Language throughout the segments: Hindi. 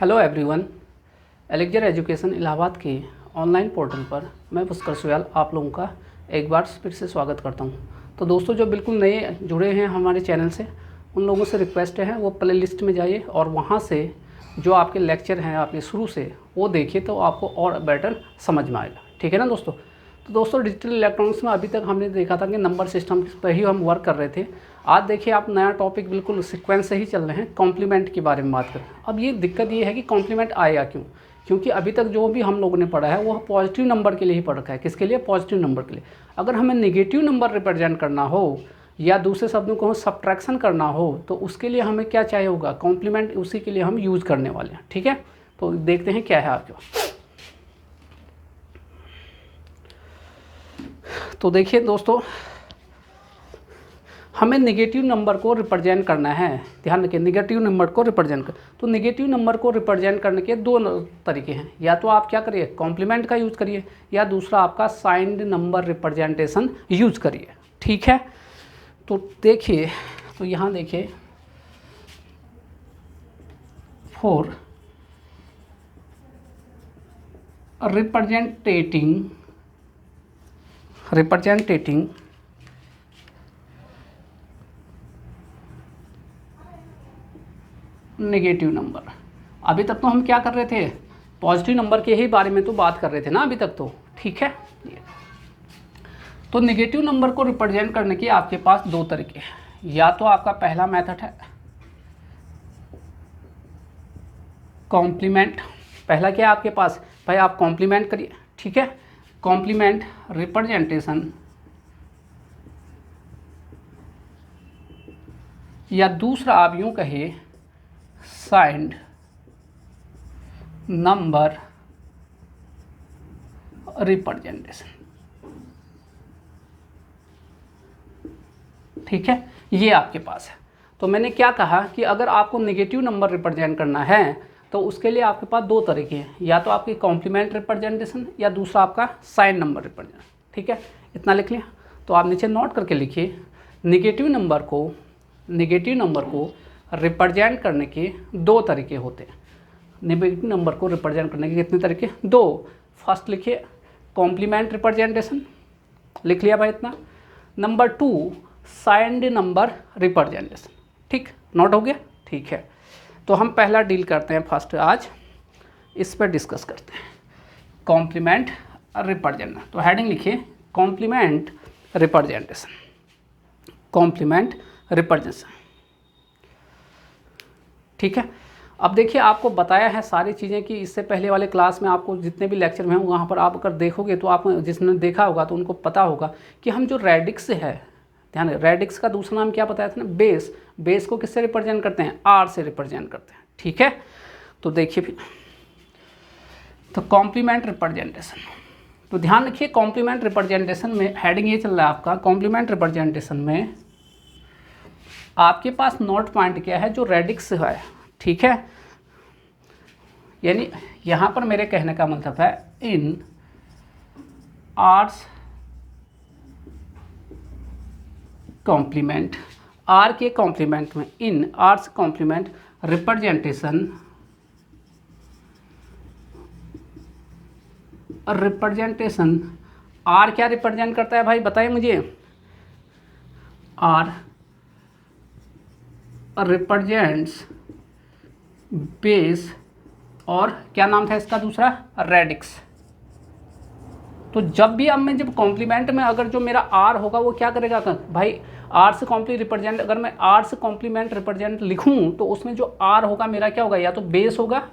Hello everyone, elixir education Allahabad के ऑनलाइन पोर्टल पर मैं पुष्कर सुयाल आप लोगों का एक बार फिर से स्वागत करता हूं। तो दोस्तों, जो बिल्कुल नए जुड़े हैं हमारे चैनल से, उन लोगों से रिक्वेस्ट है वो प्ले लिस्ट में जाइए और वहां से जो आपके लेक्चर हैं आपके शुरू से वो देखिए, तो आपको और बेटर समझ में आएगा। ठीक है ना दोस्तों। तो दोस्तों, डिजिटल इलेक्ट्रॉनिक्स में अभी तक हमने देखा था कि नंबर सिस्टम पर ही हम वर्क कर रहे थे। आज देखिए आप नया टॉपिक बिल्कुल सीक्वेंस से ही चल रहे हैं, कॉम्प्लीमेंट के बारे में बात करें। अब ये दिक्कत ये है कि कॉम्प्लीमेंट आएगा क्यों? क्योंकि अभी तक जो भी हम लोगों ने पढ़ा है वो पॉजिटिव नंबर के लिए ही पढ़ रखा है। किसके लिए? पॉजिटिव नंबर के लिए। अगर हमें नेगेटिव नंबर रिप्रेजेंट करना हो या दूसरे शब्दों को सब्ट्रैक्शन करना हो तो उसके लिए हमें क्या चाहिए होगा? कॉम्प्लीमेंट। उसी के लिए हम यूज़ करने वाले हैं। ठीक है, तो देखते हैं क्या है आपके पास। तो देखिए दोस्तों, हमें नेगेटिव नंबर को रिप्रेजेंट करना है। ध्यान रखिए, नेगेटिव नंबर को रिप्रेजेंट कर। तो नेगेटिव नंबर को रिप्रेजेंट करने के दो तरीके हैं। या तो आप क्या करिए, कॉम्प्लीमेंट का यूज़ करिए, या दूसरा आपका साइंड नंबर रिप्रेजेंटेशन यूज़ करिए। ठीक है, तो देखिए, तो यहाँ देखिए, फॉर रिप्रेजेंटेटिंग नेगेटिव नंबर। अभी तक तो हम क्या कर रहे थे? पॉजिटिव नंबर के ही बारे में तो बात कर रहे थे ना अभी तक तो। ठीक है, तो नेगेटिव नंबर को रिप्रेजेंट करने के आपके पास दो तरीके हैं। या तो आपका पहला मेथड है कॉम्प्लीमेंट। पहला क्या है आपके पास? भाई आप कॉम्प्लीमेंट करिए। ठीक है, कॉम्प्लीमेंट रिप्रेजेंटेशन। या दूसरा आप यूं कहिए साइंड नंबर रिप्रेजेंटेशन। ठीक है, ये आपके पास है। तो मैंने क्या कहा कि अगर आपको नेगेटिव नंबर रिप्रेजेंट करना है तो उसके लिए आपके पास दो तरीके हैं। या तो आपकी कॉम्प्लीमेंट रिप्रेजेंटेशन या दूसरा आपका साइन नंबर रिप्रेजेंटेशन। ठीक है, इतना लिख लिया। तो आप नीचे नोट करके लिखिए, नेगेटिव नंबर को रिप्रेजेंट करने के दो तरीके होते हैं। नेगेटिव नंबर को रिप्रेजेंट करने के कितने तरीके? दो। फर्स्ट लिखिए कॉम्प्लीमेंट रिप्रेजेंटेशन, लिख लिया भाई इतना। Number two signed number representation. ठीक, नोट हो गया? ठीक है, तो हम पहला डील करते हैं फर्स्ट, आज इस पर डिस्कस करते हैं कॉम्प्लीमेंट रिप्रेजेंटेशन। तो हेडिंग लिखिए कॉम्प्लीमेंट रिप्रेजेंटेशन। ठीक है, अब देखिए आपको बताया है सारी चीज़ें कि इससे पहले वाले क्लास में आपको जितने भी लेक्चर में हैं वहाँ पर आप अगर देखोगे तो आप जिसने देखा होगा तो उनको पता होगा कि हम जो रेडिक्स है, ध्यान है, रेडिक्स का दूसरा नाम क्या बताया था ना? बेस। बेस को किससे रिप्रेजेंट करते हैं? आर से रिप्रेजेंट करते हैं। ठीक है, तो देखिए फिर, तो कॉम्प्लीमेंट रिप्रेजेंटेशन। तो ध्यान रखिए, कॉम्प्लीमेंट रिप्रेजेंटेशन में हेडिंग ये चल रहा है आपका, कॉम्प्लीमेंट रिप्रेजेंटेशन में आपके पास नोट पॉइंट क्या है? जो रेडिक्स है। ठीक है, यानी यहाँ पर मेरे कहने का मतलब है इन आर्स कॉम्प्लीमेंट, आर के कॉम्प्लीमेंट में, इन आर्स कॉम्प्लीमेंट रिप्रेजेंटेशन आर क्या रिप्रेजेंट करता है भाई? बताइए मुझे। आर रिप्रेजेंट्स बेस और क्या नाम था इसका दूसरा? रेडिक्स। तो जब भी अब मैं जब कॉम्प्लीमेंट में अगर जो मेरा आर होगा वो क्या करेगा भाई? आर से कॉम्प्लीमेंट रिप्रेजेंट, अगर मैं आर से कॉम्प्लीमेंट रिप्रेजेंट लिखूं तो उसमें जो आर होगा मेरा क्या होगा? या तो बेस होगा,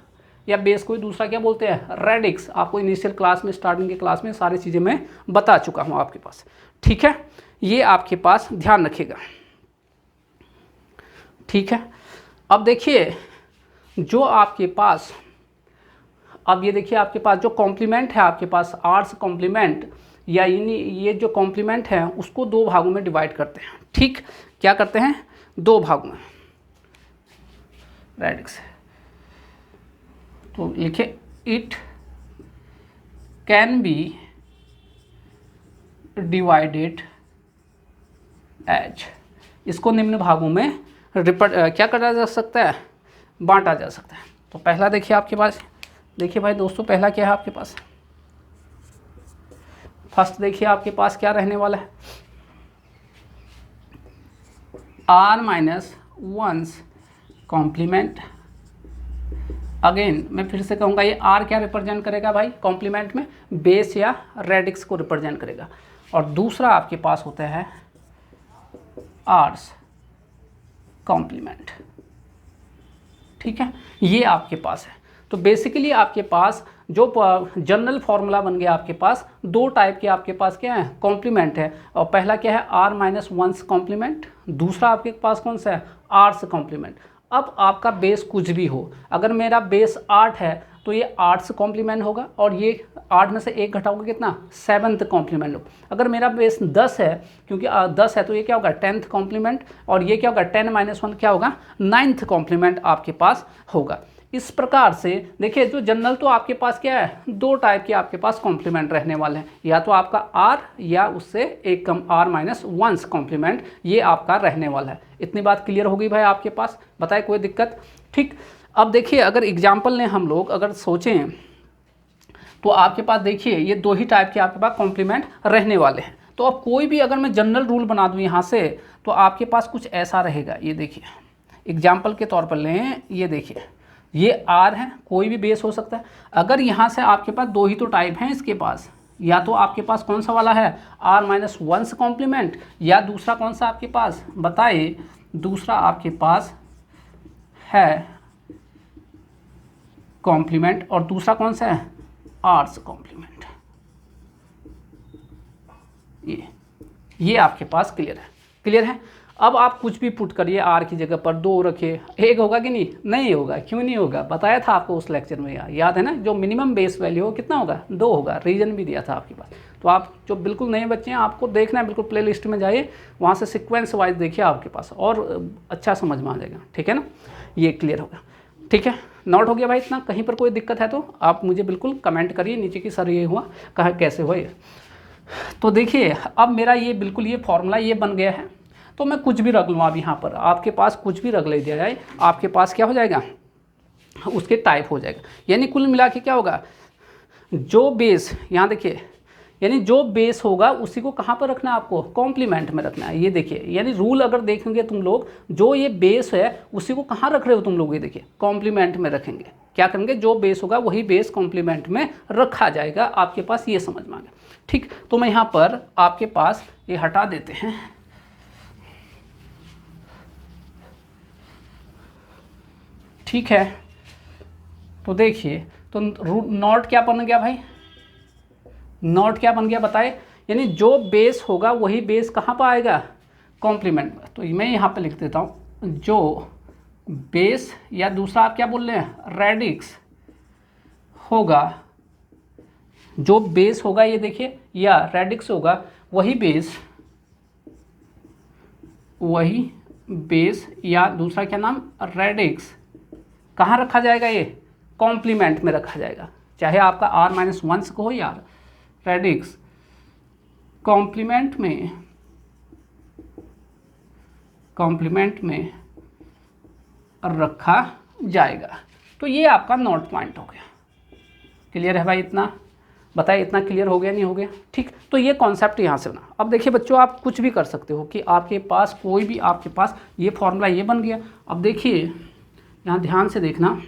या बेस को दूसरा क्या बोलते हैं? रेडिक्स। आपको इनिशियल क्लास में, स्टार्टिंग के क्लास में सारी चीज़ें मैं बता चुका हूँ आपके पास। ठीक है, ये आपके पास ध्यान रखिएगा। ठीक है, अब देखिए जो आपके पास, अब ये देखिए आपके पास जो कॉम्प्लीमेंट है आपके पास, आर्स कॉम्प्लीमेंट, या ये जो कॉम्प्लीमेंट है उसको दो भागों में डिवाइड करते हैं। ठीक, क्या करते हैं? दो भागों में रेडिक्स। तो लिखे it can be divided as, इसको निम्न भागों में क्या करा जा सकता है? बांटा जा सकता है। तो पहला देखिए आपके पास, देखिए भाई दोस्तों पहला क्या है आपके पास, फर्स्ट देखिए आपके पास क्या रहने वाला है, r-1 कॉम्प्लीमेंट। अगेन मैं फिर से कहूँगा ये r क्या रिप्रेजेंट करेगा भाई कॉम्प्लीमेंट में, बेस या रेडिक्स को रिप्रेजेंट करेगा। और दूसरा आपके पास होता है आर्स कॉम्प्लीमेंट, ठीक है, ये आपके पास है। तो बेसिकली आपके पास जो जनरल फॉर्मूला बन गया आपके पास, दो टाइप के आपके पास क्या है कॉम्प्लीमेंट है। और पहला क्या है r-1 कॉम्प्लीमेंट, दूसरा आपके पास कौन सा है आर्स कॉम्प्लीमेंट। अब आपका बेस कुछ भी हो, अगर मेरा बेस 8 है तो ये 8 से कॉम्प्लीमेंट होगा, और ये 8 में से 1 घटाओगे कितना 7th कॉम्प्लीमेंट होगा। अगर मेरा बेस 10 है, क्योंकि 10 है तो ये क्या होगा 10th कॉम्प्लीमेंट, और ये क्या होगा 10-1 क्या होगा 9th कॉम्प्लीमेंट आपके पास होगा। इस प्रकार से देखिए जो जनरल तो आपके पास क्या है, दो टाइप के आपके पास कॉम्प्लीमेंट रहने वाले हैं, या तो आपका r या उससे एक कम r-1 कॉम्प्लीमेंट, ये आपका रहने वाला है। इतनी बात क्लियर हो गई भाई आपके पास, बताए कोई दिक्कत, ठीक। अब देखिए अगर एग्जाम्पल ने हम लोग अगर सोचें तो आपके पास देखिए ये दो ही टाइप के आपके पास कॉम्प्लीमेंट रहने वाले हैं। तो अब कोई भी अगर मैं जनरल रूल बना दूँ यहाँ से, तो आपके पास कुछ ऐसा रहेगा, ये देखिए एग्जाम्पल के तौर पर लें, ये देखिए ये r है, कोई भी बेस हो सकता है। अगर यहाँ से आपके पास दो ही तो टाइप हैं इसके पास, या तो आपके पास कौन सा वाला है r-1 कॉम्प्लीमेंट, या दूसरा कौन सा आपके पास बताइए, दूसरा आपके पास है कॉम्प्लीमेंट, और दूसरा कौन सा है आर्स कॉम्प्लीमेंट। ये आपके पास क्लियर है, क्लियर है। अब आप कुछ भी पुट करिए, आर की जगह पर 2 रखिए, एक होगा कि नहीं, नहीं होगा, क्यों नहीं होगा, बताया था आपको उस लेक्चर में, याद है ना, जो मिनिमम बेस वैल्यू हो कितना होगा 2 होगा, रीजन भी दिया था आपके पास। तो आप जो बिल्कुल नए बच्चे हैं आपको देखना है, बिल्कुल प्ले लिस्ट में जाइए, वहाँ से सिक्वेंस वाइज देखिए आपके पास, और अच्छा समझ में आ जाएगा, ठीक है ना, ये क्लियर होगा, ठीक है। नोट हो गया भाई इतना, कहीं पर कोई दिक्कत है तो आप मुझे बिल्कुल कमेंट करिए नीचे कि सर ये हुआ, कहा कैसे हुआ ये। तो देखिए अब मेरा ये बिल्कुल ये फॉर्मूला ये बन गया है, तो मैं कुछ भी रख लूँ अब यहाँ पर, आपके पास कुछ भी रख ले दिया जाए, आपके पास क्या हो जाएगा उसके टाइप हो जाएगा। यानी कुल मिला के क्या होगा, जो बेस यहाँ देखिए, यानी जो बेस होगा उसी को कहाँ पर रखना है आपको कॉम्प्लीमेंट में रखना है। ये देखिए यानी रूल अगर देखेंगे तुम लोग, जो ये बेस है उसी को कहाँ रख रहे हो तुम लोग, ये देखिए कॉम्प्लीमेंट में रखेंगे। क्या करेंगे, जो बेस होगा वही बेस कॉम्प्लीमेंट में रखा जाएगा, आपके पास ये समझ में आ गया, ठीक। तो मैं यहाँ पर आपके पास ये हटा देते हैं, ठीक है। तो देखिए तो नोट क्या बन गया भाई, नोट क्या बन गया बताए, यानी जो बेस होगा वही बेस कहाँ पर आएगा कॉम्प्लीमेंट में। तो मैं यहाँ पे लिख देता हूँ, जो बेस या दूसरा आप क्या बोल रहे हैं रेडिक्स होगा, जो बेस होगा ये देखिए या रेडिक्स होगा वही बेस या दूसरा क्या नाम रेडिक्स कहाँ रखा जाएगा, ये कॉम्प्लीमेंट में रखा जाएगा, चाहे आपका r-1 को हो या रेडिक्स कॉम्प्लीमेंट में रखा जाएगा। तो ये आपका नोट पॉइंट हो गया, क्लियर है भाई इतना, बताइए इतना क्लियर हो गया नहीं हो गया, ठीक। तो ये कॉन्सेप्ट यहाँ से बना। अब देखिए बच्चों आप कुछ भी कर सकते हो कि आपके पास कोई भी आपके पास ये फॉर्मूला ये बन गया। अब देखिए यहाँ ध्यान से देखना,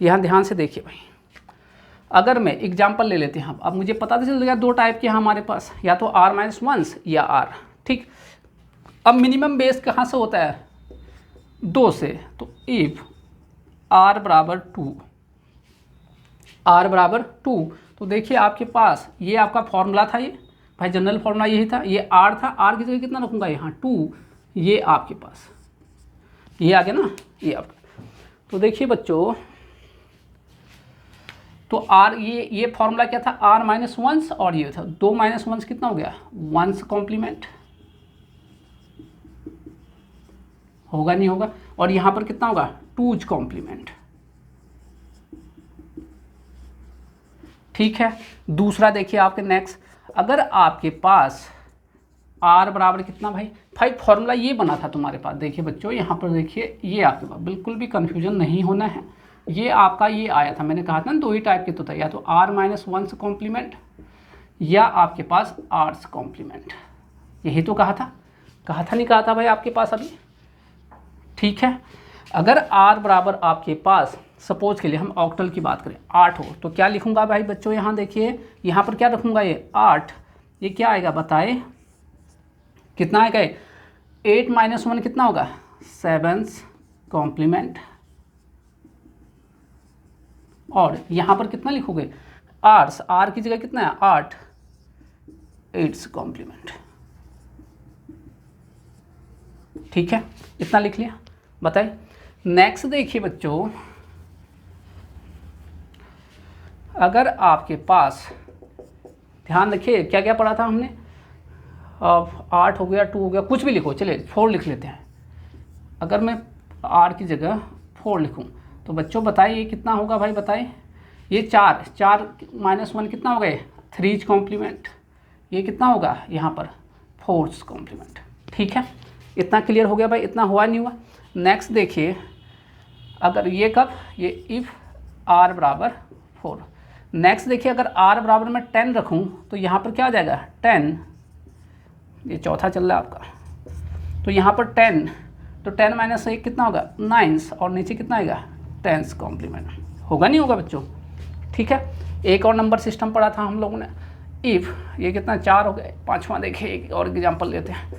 यहाँ ध्यान से देखिए भाई, अगर मैं एग्जाम्पल ले लेते हैं, अब मुझे पता चल गया दो टाइप के हैं हमारे पास, या तो r-1 या r, ठीक। अब मिनिमम बेस कहाँ से होता है 2 से, तो इफ r बराबर 2, तो देखिए आपके पास ये आपका फॉर्मूला था, ये भाई जनरल फॉर्मूला यही था, ये r था, r की जगह कितना रखूँगा यहाँ 2, ये आपके पास ये आ गया ना, ये आपका। तो देखिए बच्चों, तो r ये फॉर्मूला क्या था r-1, और ये था 2-1 कितना हो गया 1 कॉम्प्लीमेंट, होगा नहीं होगा, और यहाँ पर कितना होगा 2 कॉम्प्लीमेंट, ठीक है। दूसरा देखिए आपके नेक्स्ट, अगर आपके पास आर बराबर कितना भाई फॉर्मूला ये बना था तुम्हारे पास। देखिए बच्चों यहाँ पर देखिए, ये आपके पास बिल्कुल भी कन्फ्यूजन नहीं होना है। ये आपका ये आया था, मैंने कहा था ना 2 ही टाइप के तो था, या तो r-1 कॉम्प्लीमेंट या आपके पास r कॉम्प्लीमेंट। यही तो कहा था नहीं कहा था भाई आपके पास अभी। ठीक है, अगर r बराबर आपके पास सपोज के लिए हम ऑक्टल की बात करें 8 हो, तो क्या लिखूंगा भाई बच्चों, यहाँ देखिए यहाँ पर क्या रखूंगा, ये 8, ये क्या आएगा बताए कितना आएगा, 8 - 1 कितना होगा, 7 कॉम्प्लीमेंट। और यहाँ पर कितना लिखोगे, आर की जगह कितना है 8, 8 कॉम्प्लीमेंट। ठीक है, इतना लिख लिया, बताइए। नेक्स्ट देखिए बच्चों, अगर आपके पास ध्यान रखिए क्या क्या पढ़ा था हमने, 8 हो गया, 2 हो गया, कुछ भी लिखो, चलिए 4 लिख लेते हैं। अगर मैं r की जगह 4 लिखूं तो बच्चों बताइए ये कितना होगा भाई, बताइए। ये 4 - 1 कितना होगा, 3 कॉम्प्लीमेंट। ये कितना होगा यहाँ पर 4 कॉम्प्लीमेंट। ठीक है, इतना क्लियर हो गया भाई, इतना हुआ नहीं हुआ। नेक्स्ट देखिए, अगर ये कब, ये इफ़ r बराबर 4। नेक्स्ट देखिए, अगर r बराबर मैं 10 रखूँ तो यहाँ पर क्या आ जाएगा 10, ये चौथा चल रहा है आपका, तो यहाँ पर 10, तो 10 - 1 कितना होगा 9, और नीचे कितना आएगा 10 कॉम्प्लीमेंट। होगा नहीं होगा बच्चों। ठीक है, एक और नंबर सिस्टम पढ़ा था हम लोगों ने, इफ़ ये कितना 4 हो गए। पाँचवा देखिए, एक और एग्जाम्पल लेते हैं,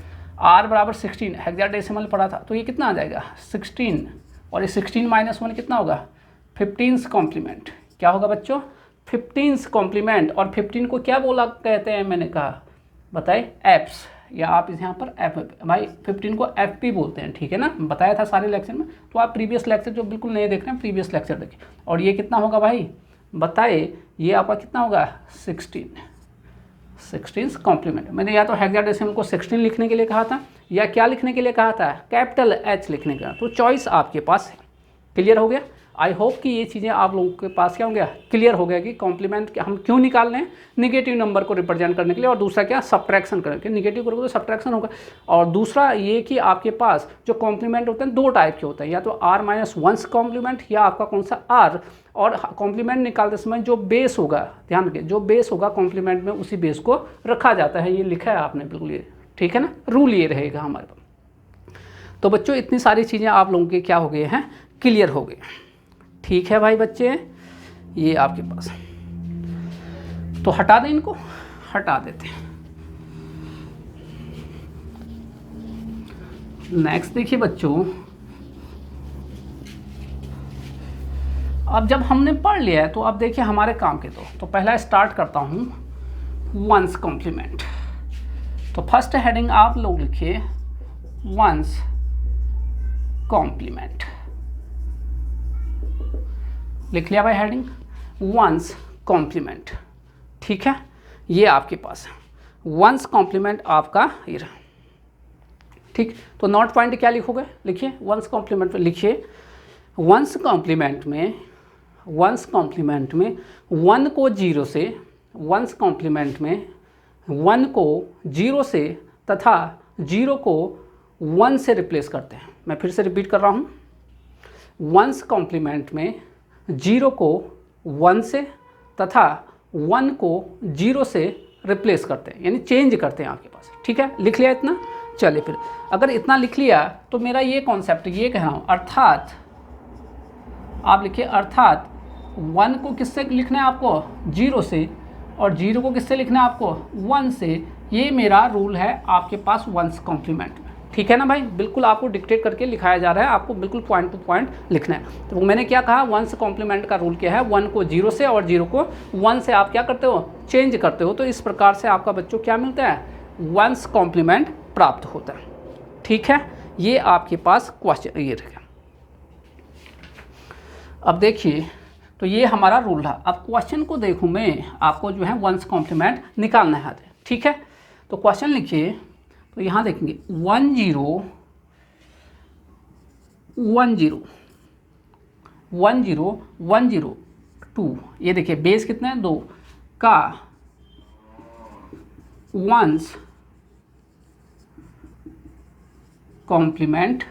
r बराबर 16, हेक्साडेसिमल पढ़ा था, तो ये कितना आ जाएगा 16, और ये 16 - 1 कितना होगा 15 कॉम्प्लीमेंट। क्या होगा बच्चों 15 कॉम्प्लीमेंट। और 15 को क्या बोला कहते हैं, मैंने कहा बताए एप्स, या आप इस यहाँ पर एफ भाई 15 को एफ पी बोलते हैं। ठीक है ना, बताया था सारे लेक्चर में, तो आप प्रीवियस लेक्चर जो बिल्कुल नहीं देख रहे हैं प्रीवियस लेक्चर देखिए। और ये कितना होगा भाई बताए, ये आपका कितना होगा 16 कॉम्प्लीमेंट। मैंने या तो हेक्साडेसिमल को 16 लिखने के लिए कहा था, या क्या लिखने के लिए कहा था, कैपिटल H लिखने का। तो चॉइस आपके पास है। क्लियर हो गया। आई होप कि ये चीज़ें आप लोगों के पास क्या हो गया, क्लियर हो गया कि कॉम्प्लीमेंट हम क्यों निकाल रहे हैं, निगेटिव नंबर को रिप्रेजेंट करने के लिए, और दूसरा क्या सब्ट्रैक्शन करने के लिए। निगेटिव करोगे तो सब्ट्रैक्शन होगा। और दूसरा ये कि आपके पास जो कॉम्प्लीमेंट होते हैं 2 टाइप के होते हैं, या तो r-1 कॉम्प्लीमेंट, या आपका कौन सा r। और कॉम्प्लीमेंट निकालते समय जो बेस होगा, ध्यान रखिए, जो बेस होगा कॉम्प्लीमेंट में उसी बेस को रखा जाता है। ये लिखा है आपने बिल्कुल, ये ठीक है ना, रूल ये रहेगा हमारे पास। तो बच्चों इतनी सारी चीज़ें आप लोगों के क्या हो गए हैं, क्लियर हो गए। ठीक है भाई बच्चे, ये आपके पास, तो हटा दें, इनको हटा देते हैं। नेक्स्ट देखिए बच्चों, अब जब हमने पढ़ लिया है तो अब देखिए हमारे काम के तो पहला स्टार्ट करता हूँ 1 कॉम्प्लीमेंट। तो फर्स्ट हेडिंग आप लोग लिखिए 1 कॉम्प्लीमेंट। लिख लिया भाई हेडिंग 1 कॉम्प्लीमेंट। ठीक है, ये आपके पास है 1 कॉम्प्लीमेंट आपका ये रहा। ठीक, तो नोट पॉइंट क्या लिखोगे, लिखिए 1 कॉम्प्लीमेंट पे लिखिए 1 कॉम्प्लीमेंट में 1 कॉम्प्लीमेंट में 1 को 0 से, 1 कॉम्प्लीमेंट में 1 को 0 से तथा 0 को 1 से रिप्लेस करते हैं। मैं फिर से रिपीट कर रहा हूँ, 1 कॉम्प्लीमेंट में 0 को 1 से तथा 1 को 0 से रिप्लेस करते हैं, यानी चेंज करते हैं आपके पास। ठीक है, लिख लिया इतना। चलिए फिर, अगर इतना लिख लिया तो मेरा ये कॉन्सेप्ट ये कह रहा हूँ, अर्थात आप लिखिए, अर्थात 1 को किससे लिखना है आपको 0 से, और 0 को किससे लिखना है आपको 1 से। ये मेरा रूल है आपके पास 1 कॉम्प्लीमेंट में। ठीक है ना भाई, बिल्कुल आपको डिक्टेट करके लिखाया जा रहा है, आपको बिल्कुल पॉइंट टू पॉइंट लिखना है। तो मैंने क्या कहा, 1 कॉम्प्लीमेंट का रूल क्या है, 1 को 0 से और 0 को 1 से आप क्या करते हो, चेंज करते हो। तो इस प्रकार से आपका बच्चों क्या मिलता है 1 कॉम्प्लीमेंट प्राप्त होता है। ठीक है, ये आपके पास क्वेश्चन ये रहेगा। अब देखिए, तो ये हमारा रूल रहा। अब क्वेश्चन को देखूँ मैं, आपको जो है 1 कॉम्प्लीमेंट निकालना है। ठीक है, तो क्वेश्चन लिखिए, तो यहाँ देखेंगे 1 0 1 0 1 0 1 0 2, ये देखिए बेस कितना है 2 का 1s कॉम्प्लीमेंट,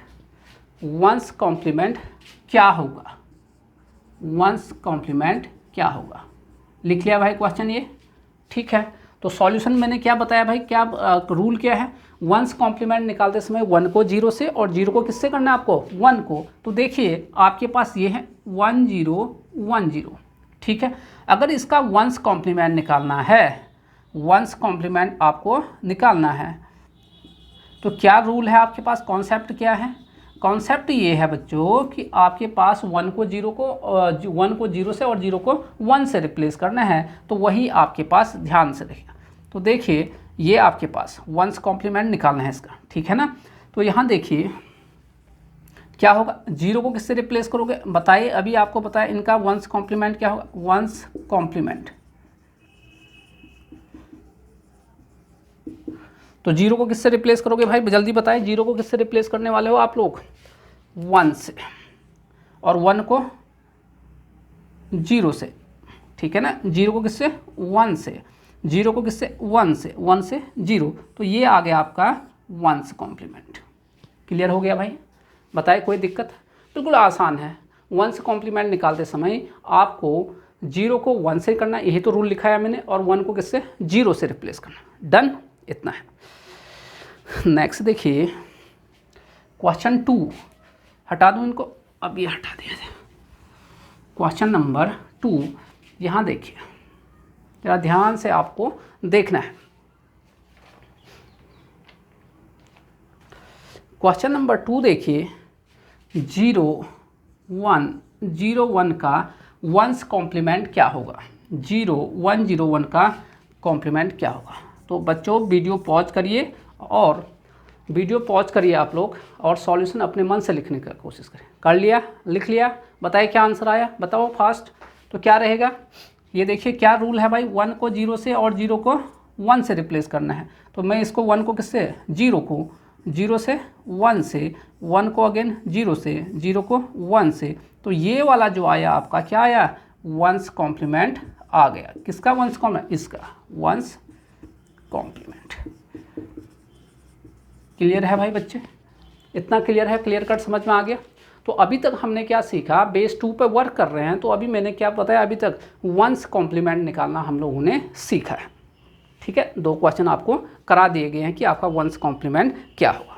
वंस कॉम्प्लीमेंट क्या होगा, वंस कॉम्प्लीमेंट क्या होगा। लिख लिया भाई क्वेश्चन ये, ठीक है। तो सॉल्यूशन मैंने क्या बताया भाई, क्या रूल क्या है, वंस कॉम्प्लीमेंट निकालते समय 1 को 0 से और 0 को किससे करना है आपको, 1 को। तो देखिए आपके पास ये है 1 0 1 0, ठीक है। अगर इसका वंस कॉम्प्लीमेंट निकालना है, वंस कॉम्प्लीमेंट आपको निकालना है, तो क्या रूल है आपके पास, कॉन्सेप्ट क्या है, कॉन्सेप्ट ये है बच्चों कि आपके पास 1 को 0 से और 0 को 1 से रिप्लेस करना है, तो वही आपके पास ध्यान से रहेगा। तो देखिए ये आपके पास वंस कॉम्प्लीमेंट निकालना है इसका, ठीक है ना। तो यहाँ देखिए क्या होगा, 0 को किससे रिप्लेस करोगे, बताइए, अभी आपको बताया इनका वंस कॉम्प्लीमेंट क्या होगा, वंस कॉम्प्लीमेंट। तो 0 को किससे रिप्लेस करोगे भाई, जल्दी बताइए, 0 को किससे रिप्लेस करने वाले हो आप लोग, 1 से, और 1 को 0 से, ठीक है ना। 0 को किससे, 1 से, 0 को किससे, 1 से, 1 से 0, तो ये आ गया आपका वंस कॉम्प्लीमेंट। क्लियर हो गया भाई, बताइए कोई दिक्कत, बिल्कुल आसान है। वंस कॉम्प्लीमेंट निकालते समय आपको 0 को 1 से करना, यही तो रूल लिखा है मैंने, और 1 को किससे, 0 से रिप्लेस करना, डन, इतना है। नेक्स्ट देखिए क्वेश्चन 2, हटा दूँ इनको, अब ये हटा दिया जाए। क्वेश्चन नंबर 2, यहाँ देखिए जरा ध्यान से आपको देखना है। क्वेश्चन नंबर 2 देखिए, 0 1 का वंस कॉम्प्लीमेंट क्या होगा, 0 1 0 1 का कॉम्प्लीमेंट क्या होगा। तो बच्चों वीडियो पॉज करिए, और वीडियो पॉज करिए आप लोग, और सॉल्यूशन अपने मन से लिखने की कोशिश करें। कर लिया, लिख लिया, बताइए क्या आंसर आया, बताओ फास्ट। तो क्या रहेगा, ये देखिए क्या रूल है भाई, 1 को 0 से और 0 को 1 से रिप्लेस करना है। तो मैं इसको 1 को किससे, 0 को 0 से 1 से, 1 को अगेन 0 से, 0 को 1 से, तो ये वाला जो आया आपका क्या आया, वंस कॉम्प्लीमेंट आ गया। किसका वंस कॉम्प्लीमेंट, इसका वंस कॉम्प्लीमेंट। क्लियर है भाई बच्चे, इतना क्लियर है, क्लियर कट समझ में आ गया। तो अभी तक हमने क्या सीखा, बेस 2 पे वर्क कर रहे हैं, तो अभी मैंने क्या बताया, अभी तक वंस कॉम्प्लीमेंट निकालना हम लोगों ने सीखा है, ठीक है। 2 क्वेश्चन आपको करा दिए गए हैं कि आपका वंस कॉम्प्लीमेंट क्या होगा।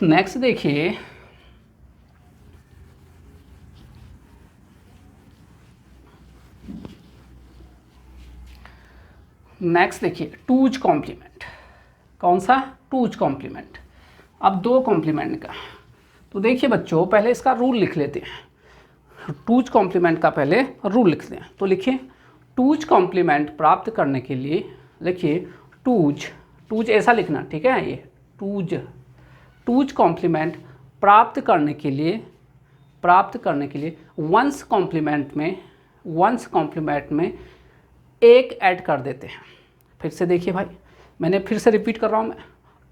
नेक्स्ट देखिए, नेक्स्ट देखिए टूज कॉम्प्लीमेंट, कौन सा, टूज कॉम्प्लीमेंट। अब 2 कॉम्प्लीमेंट का, तो देखिए बच्चों पहले इसका रूल लिख लेते हैं, टूज कॉम्प्लीमेंट का पहले रूल लिखते हैं। तो लिखिए टूज कॉम्प्लीमेंट प्राप्त करने के लिए, लिखिए टूज ऐसा लिखना, ठीक है, ये टूज कॉम्प्लीमेंट प्राप्त करने के लिए वंस कॉम्प्लीमेंट में एक ऐड कर देते हैं। फिर से देखिए भाई, मैंने फिर से रिपीट कर रहा हूँ मैं,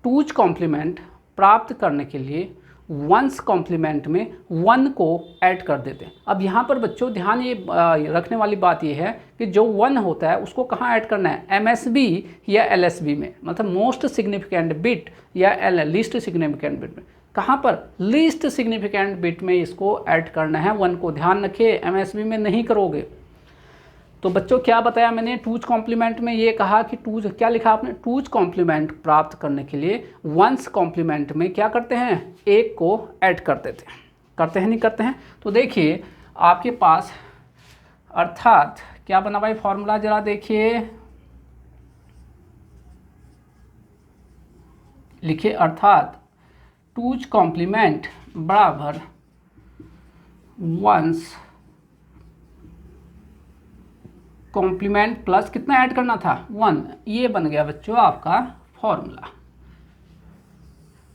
टूज कॉम्प्लीमेंट प्राप्त करने के लिए वंस कॉम्प्लीमेंट में 1 को ऐड कर देते हैं। अब यहाँ पर बच्चों ध्यान ये रखने वाली बात ये है कि जो 1 होता है उसको कहाँ ऐड करना है, MSB या LSB में, मतलब मोस्ट सिग्निफिकेंट बिट या लीस्ट सिग्निफिकेंट बिट में। कहाँ पर, लीस्ट सिग्निफिकेंट बिट में इसको ऐड करना है 1 को, ध्यान रखिए, MSB में नहीं करोगे। तो बच्चों क्या बताया मैंने, टूज कॉम्प्लीमेंट में ये कहा कि टूज, क्या लिखा आपने, टूज कॉम्प्लीमेंट प्राप्त करने के लिए वंस कॉम्प्लीमेंट में क्या करते हैं, 1 को ऐड कर देते हैं, करते हैं नहीं करते हैं। तो देखिए आपके पास अर्थात क्या बना भाई फॉर्मूला, जरा देखिए, लिखिए अर्थात टूज कॉम्प्लीमेंट बराबर वंस कॉम्प्लीमेंट प्लस कितना ऐड करना था, 1। ये बन गया बच्चों आपका फॉर्मूला,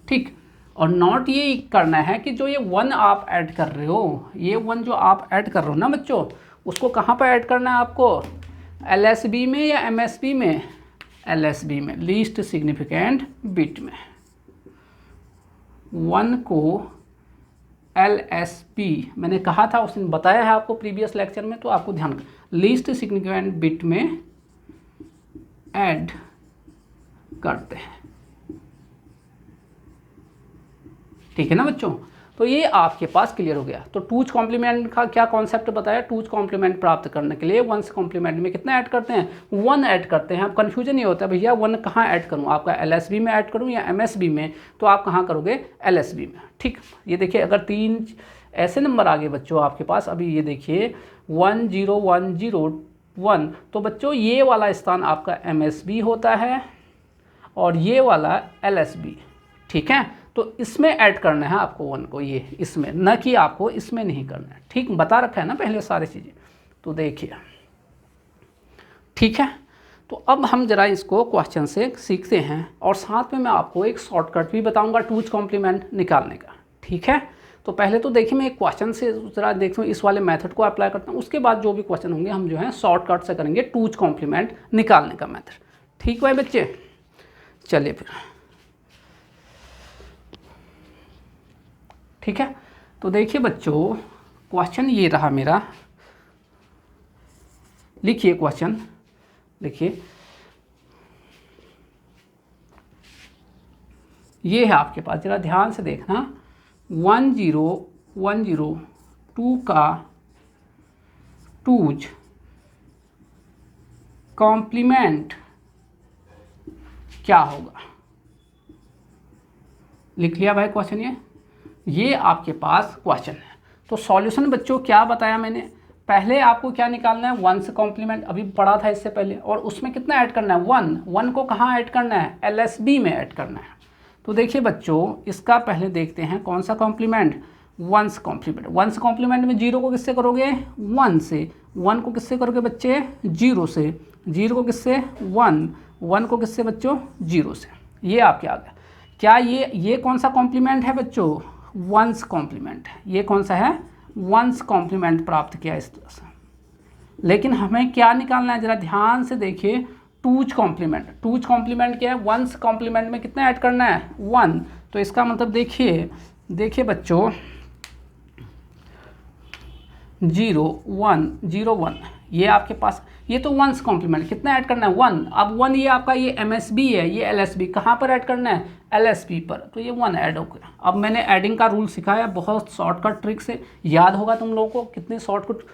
ठीक। और नॉट ये करना है कि जो ये 1 आप ऐड कर रहे हो, ये 1 जो आप ऐड कर रहे हो ना बच्चों, उसको कहाँ पर ऐड करना है आपको, LSB में या MSB में, LSB में, लीस्ट सिग्निफिकेंट बिट में। 1 को LSB मैंने कहा था, उसने बताया है आपको प्रीवियस लेक्चर में, तो आपको ध्यान, लीस्ट सिग्निफिकेंट बिट में ऐड करते हैं। ठीक है ना बच्चों। तो ये आपके पास क्लियर हो गया। तो टूज कॉम्प्लीमेंट का क्या कॉन्सेप्ट बताया, टूज कॉम्प्लीमेंट प्राप्त करने के लिए वंस कॉम्प्लीमेंट में कितना ऐड करते हैं, 1 ऐड करते हैं। अब कन्फ्यूजन ये होता है भैया 1 कहाँ ऐड करूँ, आपका LSB में ऐड करूँ या MSB में, तो आप कहाँ करोगे, LSB में। ठीक, ये देखिए अगर 3 ऐसे नंबर आ गए बच्चों आपके पास, अभी ये देखिए 1 0 1 0 1, तो बच्चों ये वाला स्थान आपका MSB होता है और ये वाला LSB। ठीक है, तो इसमें ऐड करना है आपको 1 को, ये इसमें, न कि आपको इसमें नहीं करना है। ठीक, बता रखा है ना पहले सारी चीज़ें। तो देखिए, ठीक है, तो अब हम जरा इसको क्वेश्चन से सीखते हैं और साथ में मैं आपको एक शॉर्टकट भी बताऊंगा टूज कॉम्प्लीमेंट निकालने का। ठीक है, तो पहले तो देखिए मैं एक क्वेश्चन से जरा देखता हूँ, इस वाले मेथड को अप्लाई करता हूँ, उसके बाद जो भी क्वेश्चन होंगे हम जो है शॉर्टकट से करेंगे टूज कॉम्प्लीमेंट निकालने का मेथड। ठीक है बच्चे, चलिए फिर। ठीक है, तो देखिए बच्चों क्वेश्चन ये रहा मेरा, लिखिए क्वेश्चन, देखिए ये है आपके पास, जरा ध्यान से देखना, 1 0 1 0 2 का टूज कॉम्प्लीमेंट क्या होगा। लिख लिया भाई क्वेश्चन, ये आपके पास क्वेश्चन है। तो सॉल्यूशन बच्चों क्या बताया मैंने, पहले आपको क्या निकालना है, 1 से कॉम्प्लीमेंट अभी पढ़ा था इससे पहले, और उसमें कितना ऐड करना है, 1 को कहाँ ऐड करना है, LSB में ऐड करना है। तो देखिए बच्चों इसका पहले देखते हैं कौन सा कॉम्प्लीमेंट, 1 कॉम्प्लीमेंट। 1 कॉम्प्लीमेंट में 0 को किससे करोगे, 1 से, 1 को किससे करोगे बच्चे, 0 से, 0 को किससे, 1, 1 को किससे बच्चों, 0 से। ये आपके आ गया। क्या ये कौन सा कॉम्प्लीमेंट है बच्चों, 1 कॉम्प्लीमेंट है। ये कौन सा है, 1 कॉम्प्लीमेंट प्राप्त किया इस तरह से। लेकिन हमें क्या निकालना है, जरा ध्यान से देखिए, टूज कॉम्प्लीमेंट। टूज कॉम्प्लीमेंट क्या है, 1 कॉम्प्लीमेंट में कितना ऐड करना है, 1। तो इसका मतलब देखिए बच्चों 0 1 0 1, ये आपके पास, ये तो 1 कॉम्प्लीमेंट, कितना ऐड करना है, 1। अब 1 ये आपका ये MSB है, ये LSB कहाँ पर ऐड करना है, LSB पर, तो ये 1 ऐड हो गया। अब मैंने ऐडिंग का रूल सिखाया बहुत शॉर्टकट ट्रिक से, याद होगा तुम लोगों को, कितने शॉर्टकट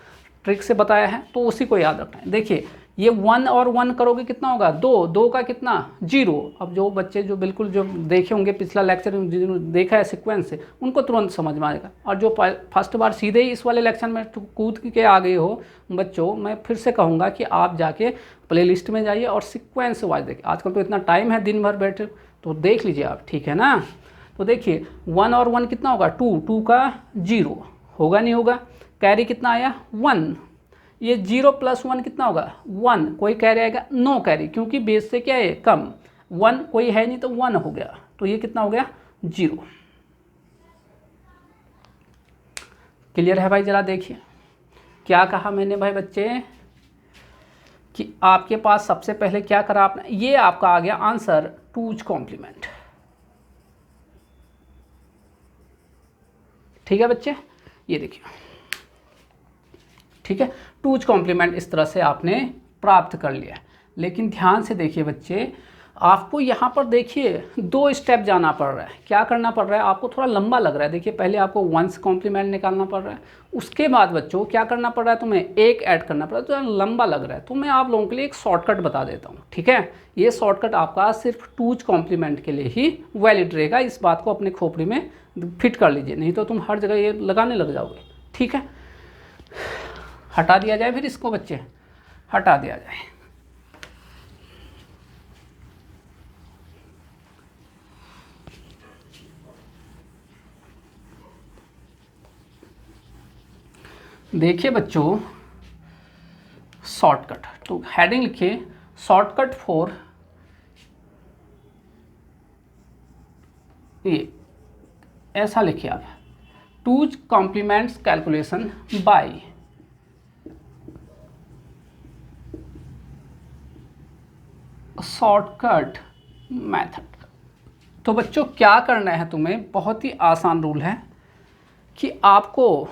ट्रिक से बताया है, तो उसी को याद रखना है। देखिए ये 1 और 1 करोगे कितना होगा, 2, 2 का कितना, 0। अब जो बच्चे जो बिल्कुल जो देखे होंगे पिछला लेक्चर, जिन्होंने देखा है सीक्वेंस से, उनको तुरंत समझ में आएगा। और जो फर्स्ट बार सीधे ही इस वाले लेक्चर में कूद के आ गए हो बच्चों, मैं फिर से कहूँगा कि आप जाके प्लेलिस्ट में जाइए और सीक्वेंस वाइज देखिए। आजकल तो इतना टाइम है दिन भर बैठे, तो देख लीजिए आप, ठीक है ना। तो देखिए 1 और 1 कितना होगा, 2, 2 का 0 होगा, नहीं होगा, कैरी कितना आया, 1। ये 0 + 1 कितना होगा, 1, कोई कैरी आएगा, नो कैरी, क्योंकि बेस से क्या है, कम, 1 कोई है नहीं तो 1 हो गया, तो ये कितना हो गया, 0। क्लियर है भाई, जरा देखिए क्या कहा मैंने भाई बच्चे, कि आपके पास सबसे पहले क्या करा आपने, ये आपका आ गया आंसर, टूज कॉम्प्लीमेंट। ठीक है बच्चे, ये देखिए, ठीक है, टूज कॉम्प्लीमेंट इस तरह से आपने प्राप्त कर लिया। लेकिन ध्यान से देखिए बच्चे, आपको यहाँ पर देखिए 2 स्टेप जाना पड़ रहा है। क्या करना पड़ रहा है, आपको थोड़ा लंबा लग रहा है, देखिए पहले आपको 1 कॉम्प्लीमेंट निकालना पड़ रहा है, उसके बाद बच्चों क्या करना पड़ रहा है, तुम्हें 1 ऐड करना पड़ रहा है, तो लंबा लग रहा है। तो मैं आप लोगों के लिए एक शॉर्टकट बता देता हूँ, ठीक है। ये शॉर्टकट आपका सिर्फ टूज कॉम्प्लीमेंट के लिए ही वैलिड रहेगा, इस बात को अपने खोपड़ी में फिट कर लीजिए, नहीं तो तुम हर जगह ये लगाने लग जाओगे। ठीक है, हटा दिया जाए फिर इसको बच्चे, हटा दिया जाए। देखिए बच्चों शॉर्टकट, तो हेडिंग लिखिए शॉर्टकट फॉर, ये ऐसा लिखिए आप, two's complements calculation by shortcut method. तो बच्चों क्या करना है तुम्हें, बहुत ही आसान रूल है कि आपको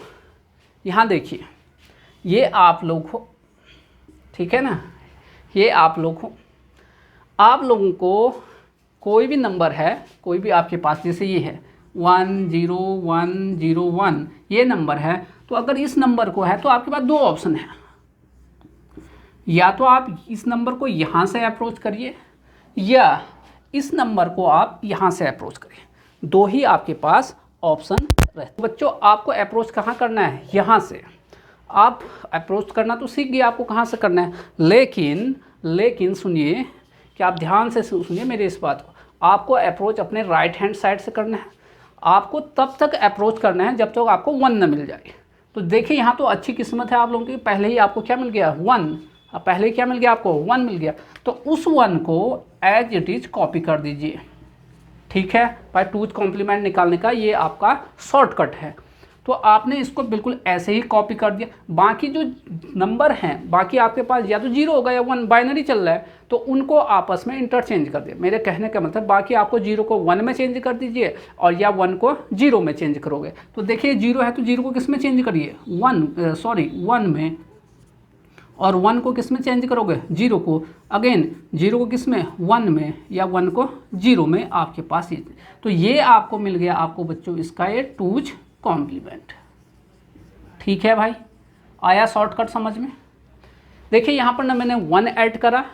यहाँ देखिए, ये आप लोग हो, ठीक है ना, ये आप लोग हो, आप लोगों को कोई भी नंबर है, कोई भी आपके पास, जैसे ये है 10101 ये नंबर है, तो अगर इस नंबर को है तो आपके पास दो ऑप्शन है, या तो आप इस नंबर को यहाँ से अप्रोच करिए या इस नंबर को आप यहाँ से अप्रोच करिए, दो ही आपके पास ऑप्शन रहते। बच्चों आपको अप्रोच कहाँ करना है, यहाँ से। आप अप्रोच करना तो सीख गए आपको कहाँ से करना है, लेकिन सुनिए कि आप ध्यान से सुनिए मेरे इस बात को, आपको अप्रोच अपने राइट हैंड साइड से करना है। आपको तब तक अप्रोच करना है जब तक आपको 1 न मिल जाए। तो देखिए यहाँ तो अच्छी किस्मत है आप लोगों की, पहले ही आपको क्या मिल गया 1, पहले ही क्या मिल गया आपको 1 मिल गया। तो उस 1 को एज इट इज कॉपी कर दीजिए, ठीक है। बाय 2's कॉम्प्लीमेंट निकालने का ये आपका शॉर्टकट है। तो आपने इसको बिल्कुल ऐसे ही कॉपी कर दिया। बाकी जो नंबर हैं, बाकी आपके पास या तो 0 होगा या 1, बाइनरी चल रहा है, तो उनको आपस में इंटरचेंज कर दिया। मेरे कहने का मतलब बाकी आपको 0 को 1 में चेंज कर दीजिए और या 1 को 0 में चेंज करोगे। तो देखिए 0 है तो 0 को किस में चेंज करिए 1 में, और 1 को किस में चेंज करोगे 0 को, अगेन 0 को किस में 1 में, या 1 को 0 में आपके पास ये। तो ये आपको मिल गया आपको बच्चों इसका ये 2's कॉम्प्लीमेंट, ठीक है भाई। आया शॉर्टकट समझ में। देखिए यहाँ पर ना मैंने 1 ऐड करा,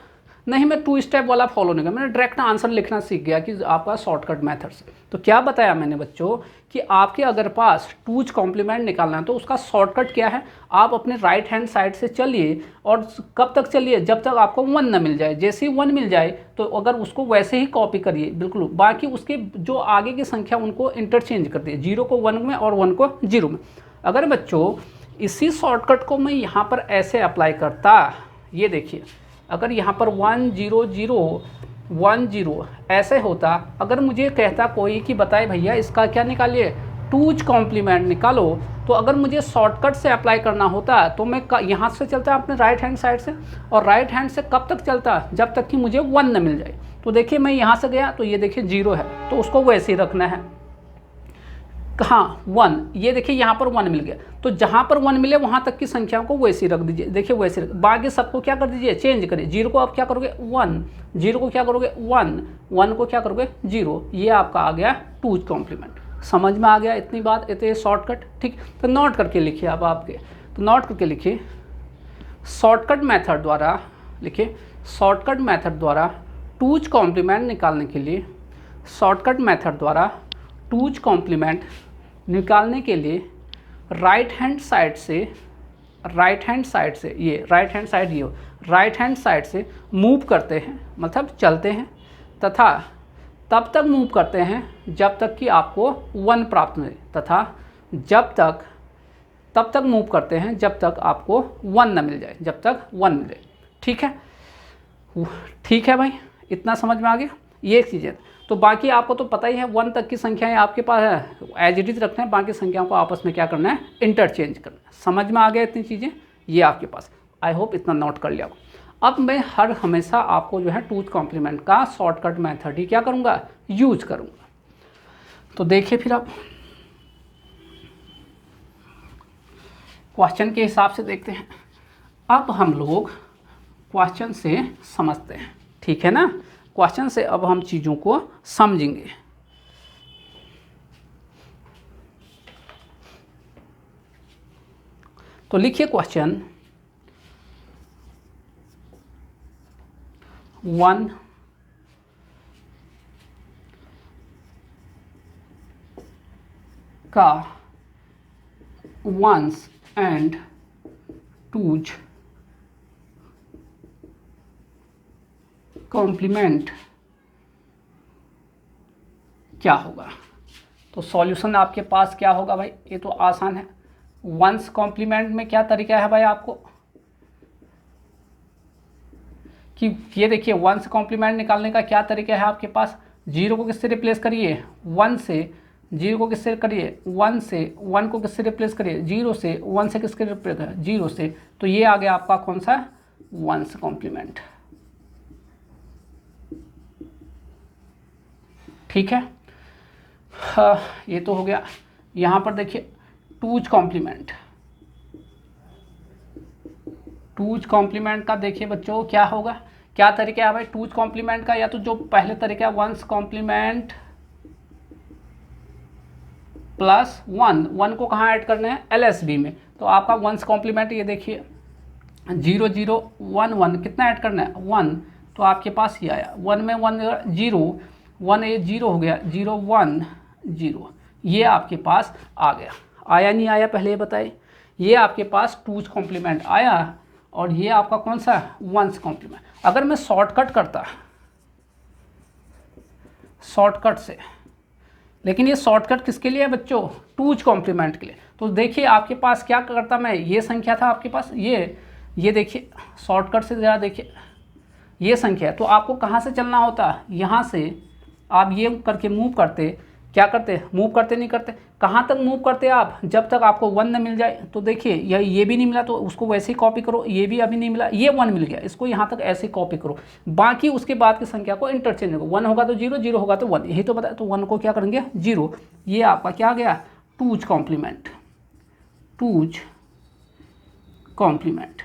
नहीं मैं 2 स्टेप वाला फॉलो नहीं किया, मैंने डायरेक्ट आंसर लिखना सीख गया कि आपका शॉर्टकट मेथड से। तो क्या बताया मैंने बच्चों कि आपके अगर पास 2's कॉम्प्लीमेंट निकालना है तो उसका शॉर्टकट क्या है, आप अपने राइट हैंड साइड से चलिए और कब तक चलिए जब तक आपको 1 न मिल जाए। जैसे ही 1 मिल जाए तो अगर उसको वैसे ही कॉपी करिए बिल्कुल, बाकी उसके जो आगे की संख्या उनको इंटरचेंज कर दिए, 0 को 1 में और 1 को 0 में। अगर बच्चों इसी शॉर्टकट को मैं यहाँ पर ऐसे अप्लाई करता, ये देखिए अगर यहाँ पर 10010 ऐसे होता, अगर मुझे कहता कोई कि बताए भैया इसका क्या निकालिए 2's कॉम्प्लीमेंट निकालो, तो अगर मुझे शॉर्टकट से अप्लाई करना होता तो मैं यहाँ से चलता अपने राइट हैंड साइड से, और राइट हैंड से कब तक चलता जब तक कि मुझे 1 न मिल जाए। तो देखिए मैं यहाँ से गया तो ये देखिए 0 है तो उसको वैसे ही रखना है, कहाँ 1, ये देखिए यहाँ पर 1 मिल गया तो जहाँ पर 1 मिले वहाँ तक की संख्याओं को वैसे ही रख दीजिए। देखिए वैसे बाकी सबको क्या कर दीजिए चेंज करिए। 0 को आप क्या करोगे 1, 0 को क्या करोगे 1, 1 को क्या करोगे 0। ये आपका आ गया 2's कॉम्प्लीमेंट। समझ में आ गया इतनी बात, इतने शॉर्टकट, ठीक। तो नोट करके लिखिए अब आपके, तो नोट करके लिखिए शॉर्टकट मेथड द्वारा, लिखिए शॉर्टकट मेथड द्वारा 2's कॉम्प्लीमेंट निकालने के लिए, शॉर्टकट मेथड द्वारा 2's कॉम्प्लीमेंट निकालने के लिए राइट हैंड साइड से ये राइट हैंड साइड से मूव करते हैं, मतलब चलते हैं, तथा तब तक मूव करते हैं जब तक कि आपको 1 प्राप्त मिले, तथा तब तक मूव करते हैं जब तक आपको 1 न मिल जाए, जब तक 1 मिले, ठीक है भाई, इतना समझ में आ गया ये चीज़ें। तो बाकी आपको तो पता ही है 1 तक की संख्याएं आपके पास है, एज इट इज रखना है, बाकी संख्याओं को आपस में क्या करना है इंटरचेंज करना है। समझ में आ गया इतनी चीज़ें, ये आपके पास, आई होप इतना नोट कर लिया। अब मैं हमेशा आपको जो है 2's कॉम्प्लीमेंट का शॉर्टकट मेथड ही क्या करूँगा यूज करूँगा। तो देखिए फिर आप क्वेश्चन के हिसाब से देखते हैं। अब हम लोग क्वेश्चन से समझते हैं, ठीक है ना। क्वेश्चन से अब हम चीज़ों को समझेंगे। तो लिखिए क्वेश्चन 1 का 1's एंड 2's कॉम्प्लीमेंट क्या होगा। तो सॉल्यूशन आपके पास क्या होगा भाई, ये तो आसान है। 1's कॉम्प्लीमेंट में क्या तरीका है भाई आपको कि ये देखिए 1's कॉम्प्लीमेंट निकालने का क्या तरीका है आपके पास। 0 को किससे रिप्लेस करिए 1 से, 0 को किससे करिए 1 से, 1 को किससे रिप्लेस करिए 0 से, 1 से किसके रिप्लेस 0 से। तो ये आ गया आपका कौन सा 1's कॉम्प्लीमेंट, ठीक है। हाँ ये तो हो गया। यहाँ पर देखिए 2's कॉम्प्लीमेंट, 2's कॉम्प्लीमेंट का देखिए बच्चों क्या होगा, क्या तरीका है भाई 2's कॉम्प्लीमेंट का। या तो जो पहले तरीका है 1's कॉम्प्लीमेंट प्लस 1, 1 को कहाँ ऐड करना है, LSB में। तो आपका 1s कॉम्प्लीमेंट ये देखिए 0 0 1 1 कितना ऐड करना है 1, तो आपके पास ये आया 1 में 1 0, 1 ये 0 हो गया 0 1 0, ये आपके पास आ गया। आया नहीं आया पहले ये बताइए। ये आपके पास 2s कॉम्प्लीमेंट आया और ये आपका कौन सा 1s कॉम्प्लीमेंट। अगर मैं शॉर्टकट करता शॉर्टकट से, लेकिन ये शॉर्टकट किसके लिए है बच्चों, 2s कॉम्प्लीमेंट के लिए। तो देखिए आपके पास क्या करता मैं, ये संख्या था आपके पास, ये देखिए शॉर्टकट से ज़रा देखिए ये संख्या है, तो आपको कहाँ से चलना होता, यहाँ से आप ये करके मूव करते, क्या करते, मूव करते नहीं करते, कहाँ तक मूव करते आप, जब तक आपको 1 न मिल जाए। तो देखिए ये भी नहीं मिला तो उसको वैसे ही कॉपी करो, ये भी अभी नहीं मिला, ये 1 मिल गया, इसको यहाँ तक ऐसे कॉपी करो, बाकी उसके बाद की संख्या को इंटरचेंज करो, 1 होगा तो 0, 0 होगा तो 1, यही तो बताया। तो 1 को क्या करेंगे 0, ये आपका क्या आ गया 2s कॉम्प्लीमेंट, 2s कॉम्प्लीमेंट।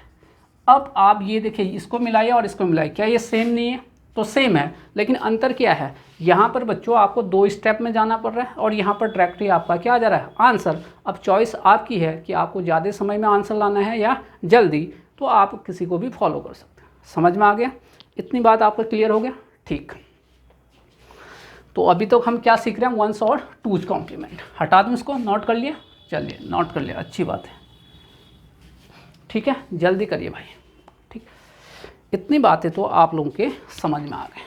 अब आप ये देखिए इसको मिलाइए और इसको मिलाइए, क्या ये सेम नहीं है, तो सेम है, लेकिन अंतर क्या है, यहाँ पर बच्चों आपको 2 स्टेप में जाना पड़ रहा है और यहाँ पर डायरेक्टली आपका क्या आ जा रहा है आंसर। अब चॉइस आपकी है कि आपको ज़्यादा समय में आंसर लाना है या जल्दी, तो आप किसी को भी फॉलो कर सकते हैं। समझ में आ गया, इतनी बात आपको क्लियर हो गया, ठीक। तो अभी तक हम क्या सीख रहे हैं 1s और 2s कॉम्प्लीमेंट। हटा दूँ इसको, नोट कर लिए, चलिए नोट कर लिया, अच्छी बात है, ठीक है, जल्दी करिए भाई, ठीक। इतनी बातें तो आप लोगों के समझ में आ गए।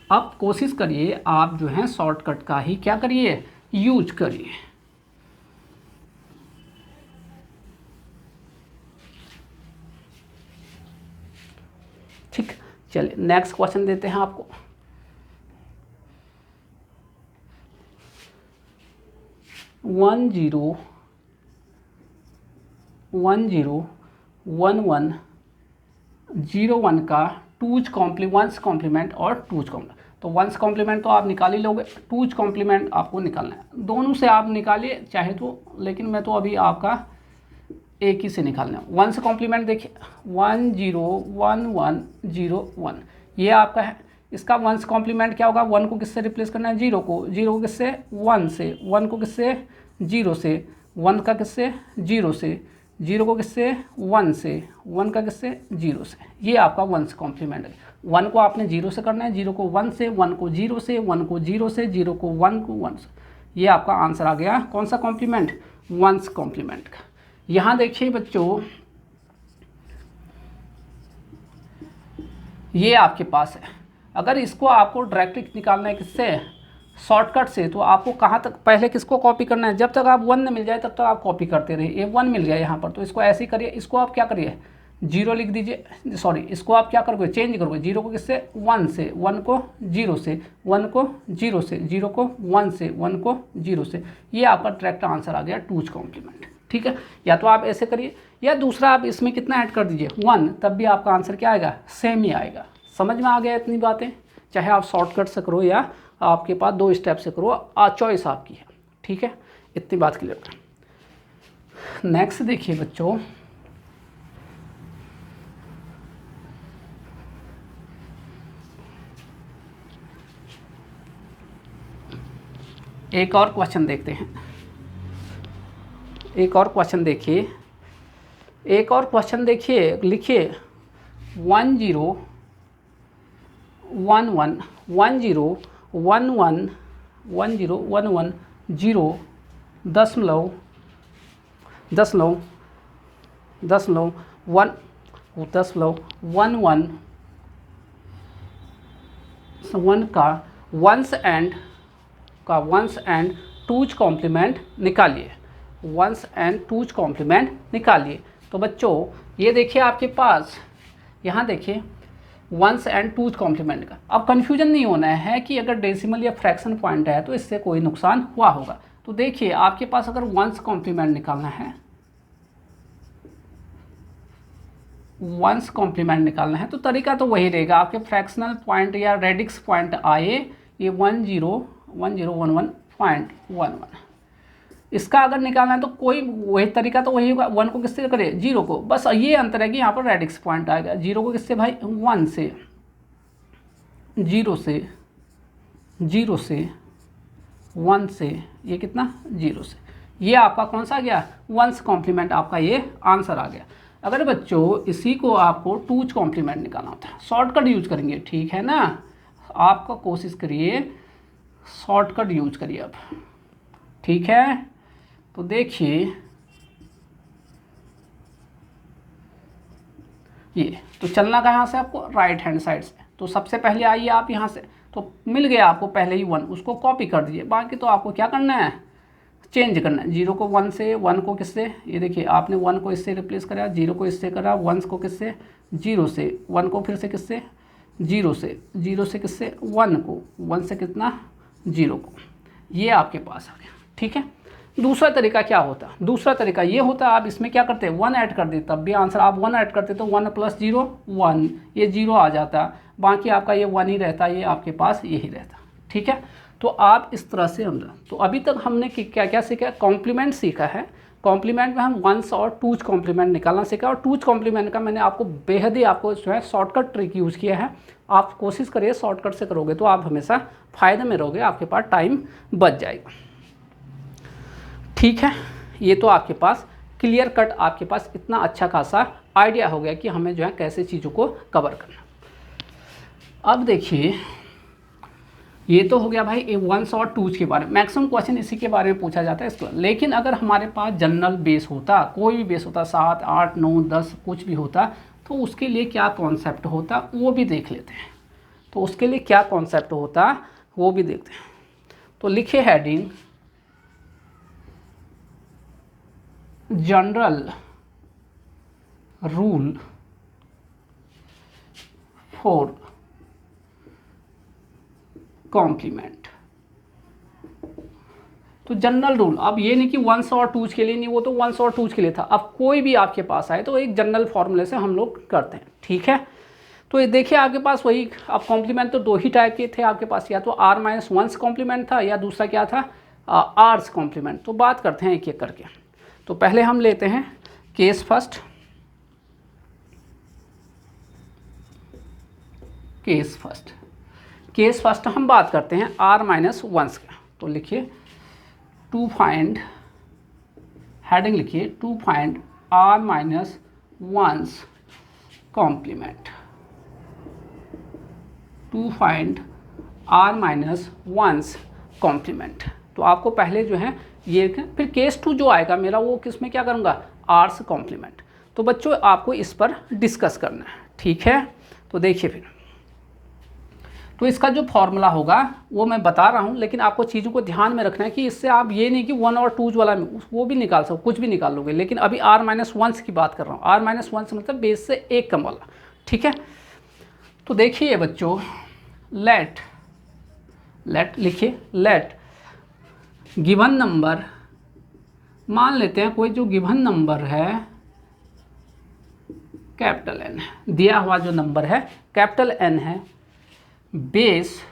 अब कोशिश करिए आप जो है शॉर्टकट का ही क्या करिए यूज करिए। ठीक, चलिए नेक्स्ट क्वेश्चन देते हैं आपको। वन जीरो 01 का 2s कॉम्प्लीमेंट और 2s कॉम्प्लीमेंट। तो 1s कॉम्प्लीमेंट तो आप निकाल ही लोगे, 2s कॉम्प्लीमेंट आपको निकालना है, दोनों से आप निकालिए चाहे तो, लेकिन मैं तो अभी आपका एक ही से निकालना है। 1s कॉम्प्लीमेंट देखिए 101101, ये आपका है। इसका 1s कॉम्प्लीमेंट क्या होगा, 1 को किससे रिप्लेस करना है, 0 को, 0 को किससे 1 से, 1 को किससे 0 से, 1 का किससे 0 से, 0 को किससे 1 से, 1 का किससे 0 से, ये आपका 1s कॉम्प्लीमेंट है। 1 को आपने 0 से करना है, 0 को 1 से, 1 को 0 से, 1 को 0 से, 0 को 1 से, ये आपका आंसर आ गया कौन सा कॉम्प्लीमेंट 1s कॉम्प्लीमेंट का। यहाँ देखिए बच्चों ये आपके पास है, अगर इसको आपको डायरेक्टली निकालना है किससे शॉर्टकट से, तो आपको कहाँ तक पहले किसको कॉपी करना है, जब तक आप 1 न मिल जाए तब तक आप कॉपी करते रहिए। ये 1 मिल गया यहाँ पर, तो इसको ऐसे ही करिए, इसको आप क्या करिए 0 लिख दीजिए, सॉरी इसको आप क्या करोगे चेंज करोगे, 0 को किससे 1 से, 1 को 0 से, 1 को 0 से, 0 को 1 से, 1 को 0 से, ये आपका डायरेक्ट आंसर आ गया 2s कॉम्प्लीमेंट। ठीक है, या तो आप ऐसे करिए या दूसरा आप इसमें कितना ऐड कर दीजिए 1, तब भी आपका आंसर क्या आएगा सेम ही आएगा। समझ में आ गया इतनी बातें, चाहे आप शॉर्टकट से करो या आपके पास 2 स्टेप से करो, चॉइस आपकी है। ठीक है, इतनी बात क्लियर। नेक्स्ट देखिए बच्चों, एक और क्वेश्चन देखते हैं, एक और क्वेश्चन देखिए, एक और क्वेश्चन देखिए, लिखिए 1 का 1s एंड 2s कॉम्प्लीमेंट निकालिए, 1s एंड 2s कॉम्प्लीमेंट निकालिए। तो बच्चों ये देखिए आपके पास, यहाँ देखिए 1s एंड 2s कॉम्प्लीमेंट का। अब कन्फ्यूजन नहीं होना है कि अगर डेसिमल या फ्रैक्शन पॉइंट है तो इससे कोई नुकसान हुआ होगा। तो देखिए आपके पास अगर 1s कॉम्प्लीमेंट निकालना है, 1s कॉम्प्लीमेंट निकालना है तो तरीका तो वही रहेगा, आपके फ्रैक्शनल पॉइंट या रेडिक्स पॉइंट आए ये 1011.11, इसका अगर निकालना है तो कोई वही तरीका तो वही होगा, 1 को किससे करे 0 को, बस ये अंतर है कि यहाँ पर रेडिक्स पॉइंट आएगा, 0 को किससे भाई 1 से, 0 से, 0 से 1 से ये कितना 0 से, ये आपका कौन सा आ गया, 1's कॉम्प्लीमेंट आपका ये आंसर आ गया। अगर बच्चों इसी को आपको 2's कॉम्प्लीमेंट निकालना होता है, शॉर्टकट यूज करेंगे, ठीक है ना, आपका कोशिश करिए शॉर्टकट यूज करिए अब, ठीक है। तो देखिए ये तो चलना कहाँ से आपको, राइट हैंड साइड से। तो सबसे पहले आइए आप यहाँ से, तो मिल गया आपको पहले ही 1, उसको कॉपी कर दीजिए। बाकी तो आपको क्या करना है, चेंज करना है। 0 को 1 से, 1 को किससे, ये देखिए आपने 1 को इससे रिप्लेस करा, 0 को इससे करा, 1 को किससे 0 से, 1 को फिर से किससे 0 से, 0 से किससे 1 को, 1 से कितना 0 को, ये आपके पास आ गया, ठीक है। दूसरा तरीका क्या होता, दूसरा तरीका ये होता आप इसमें क्या करते हैं 1 ऐड कर देते, तब भी आंसर आप 1 ऐड करते तो 1 + 0 1, ये 0 आ जाता, बाकी आपका ये 1 ही रहता, ये आपके पास यही रहता, ठीक है। तो आप इस तरह से समझा। तो अभी तक हमने क्या क्या सीखा, कॉम्प्लीमेंट सीखा है। कॉम्प्लीमेंट में हम 1's और 2's कॉम्प्लीमेंट निकालना सीखा, और 2's कॉम्प्लीमेंट का मैंने आपको बेहद ही आपको जो है शॉर्टकट ट्रिक यूज़ किया है। आप कोशिश करिए शॉर्टकट से करोगे तो आप हमेशा फ़ायदे में रहोगे, आपके पास टाइम बच जाएगा, ठीक है। ये तो आपके पास क्लियर कट, आपके पास इतना अच्छा खासा आइडिया हो गया कि हमें जो है कैसे चीज़ों को कवर करना। अब देखिए ये तो हो गया भाई 1's और 2's के बारे में, मैक्सिमम क्वेश्चन इसी के बारे में पूछा जाता है इसको। लेकिन अगर हमारे पास जनरल बेस होता, कोई भी बेस होता, 7 8 9 10 कुछ भी होता, तो उसके लिए क्या कॉन्सेप्ट होता वो भी देख लेते हैं। तो उसके लिए क्या कॉन्सेप्ट होता वो भी देखते हैं। तो लिखे heading general rule for complement. तो जनरल रूल, अब ये नहीं कि 1's और 2's के लिए नहीं, वो तो 1's और 2's के लिए था। अब कोई भी आपके पास आए तो एक जनरल फॉर्मूले से हम लोग करते हैं, ठीक है। तो ये देखिए आपके पास वही, अब कॉम्प्लीमेंट तो 2 ही टाइप के थे आपके पास, या तो r-1's कॉम्प्लीमेंट था या दूसरा क्या था r's कॉम्प्लीमेंट। तो बात करते हैं एक एक करके। तो पहले हम लेते हैं केस फर्स्ट, केस फर्स्ट हम बात करते हैं r-1's का। तो लिखिए टू फाइंड, हेडिंग लिखिए to find r-1's complement, to find r-1's complement. तो आपको पहले जो है ये, फिर केस 2 जो आएगा मेरा वो किस में क्या करूँगा, r's कॉम्प्लीमेंट। तो बच्चों आपको इस पर डिस्कस करना है, ठीक है। तो देखिए फिर, तो इसका जो फॉर्मूला होगा वो मैं बता रहा हूँ, लेकिन आपको चीज़ों को ध्यान में रखना है कि इससे आप ये नहीं कि 1 और 2's वाला वो भी निकाल सको, कुछ भी निकाल लोगे। लेकिन अभी r-1's की बात कर रहा हूँ, r-1 मतलब बेस से एक कम वाला, ठीक है। तो देखिए बच्चों, लेट लिखिए, लेट गिवन नंबर, मान लेते हैं कोई जो गिवन नंबर है कैपिटल N है, दिया हुआ जो नंबर है कैपिटल N है, बेस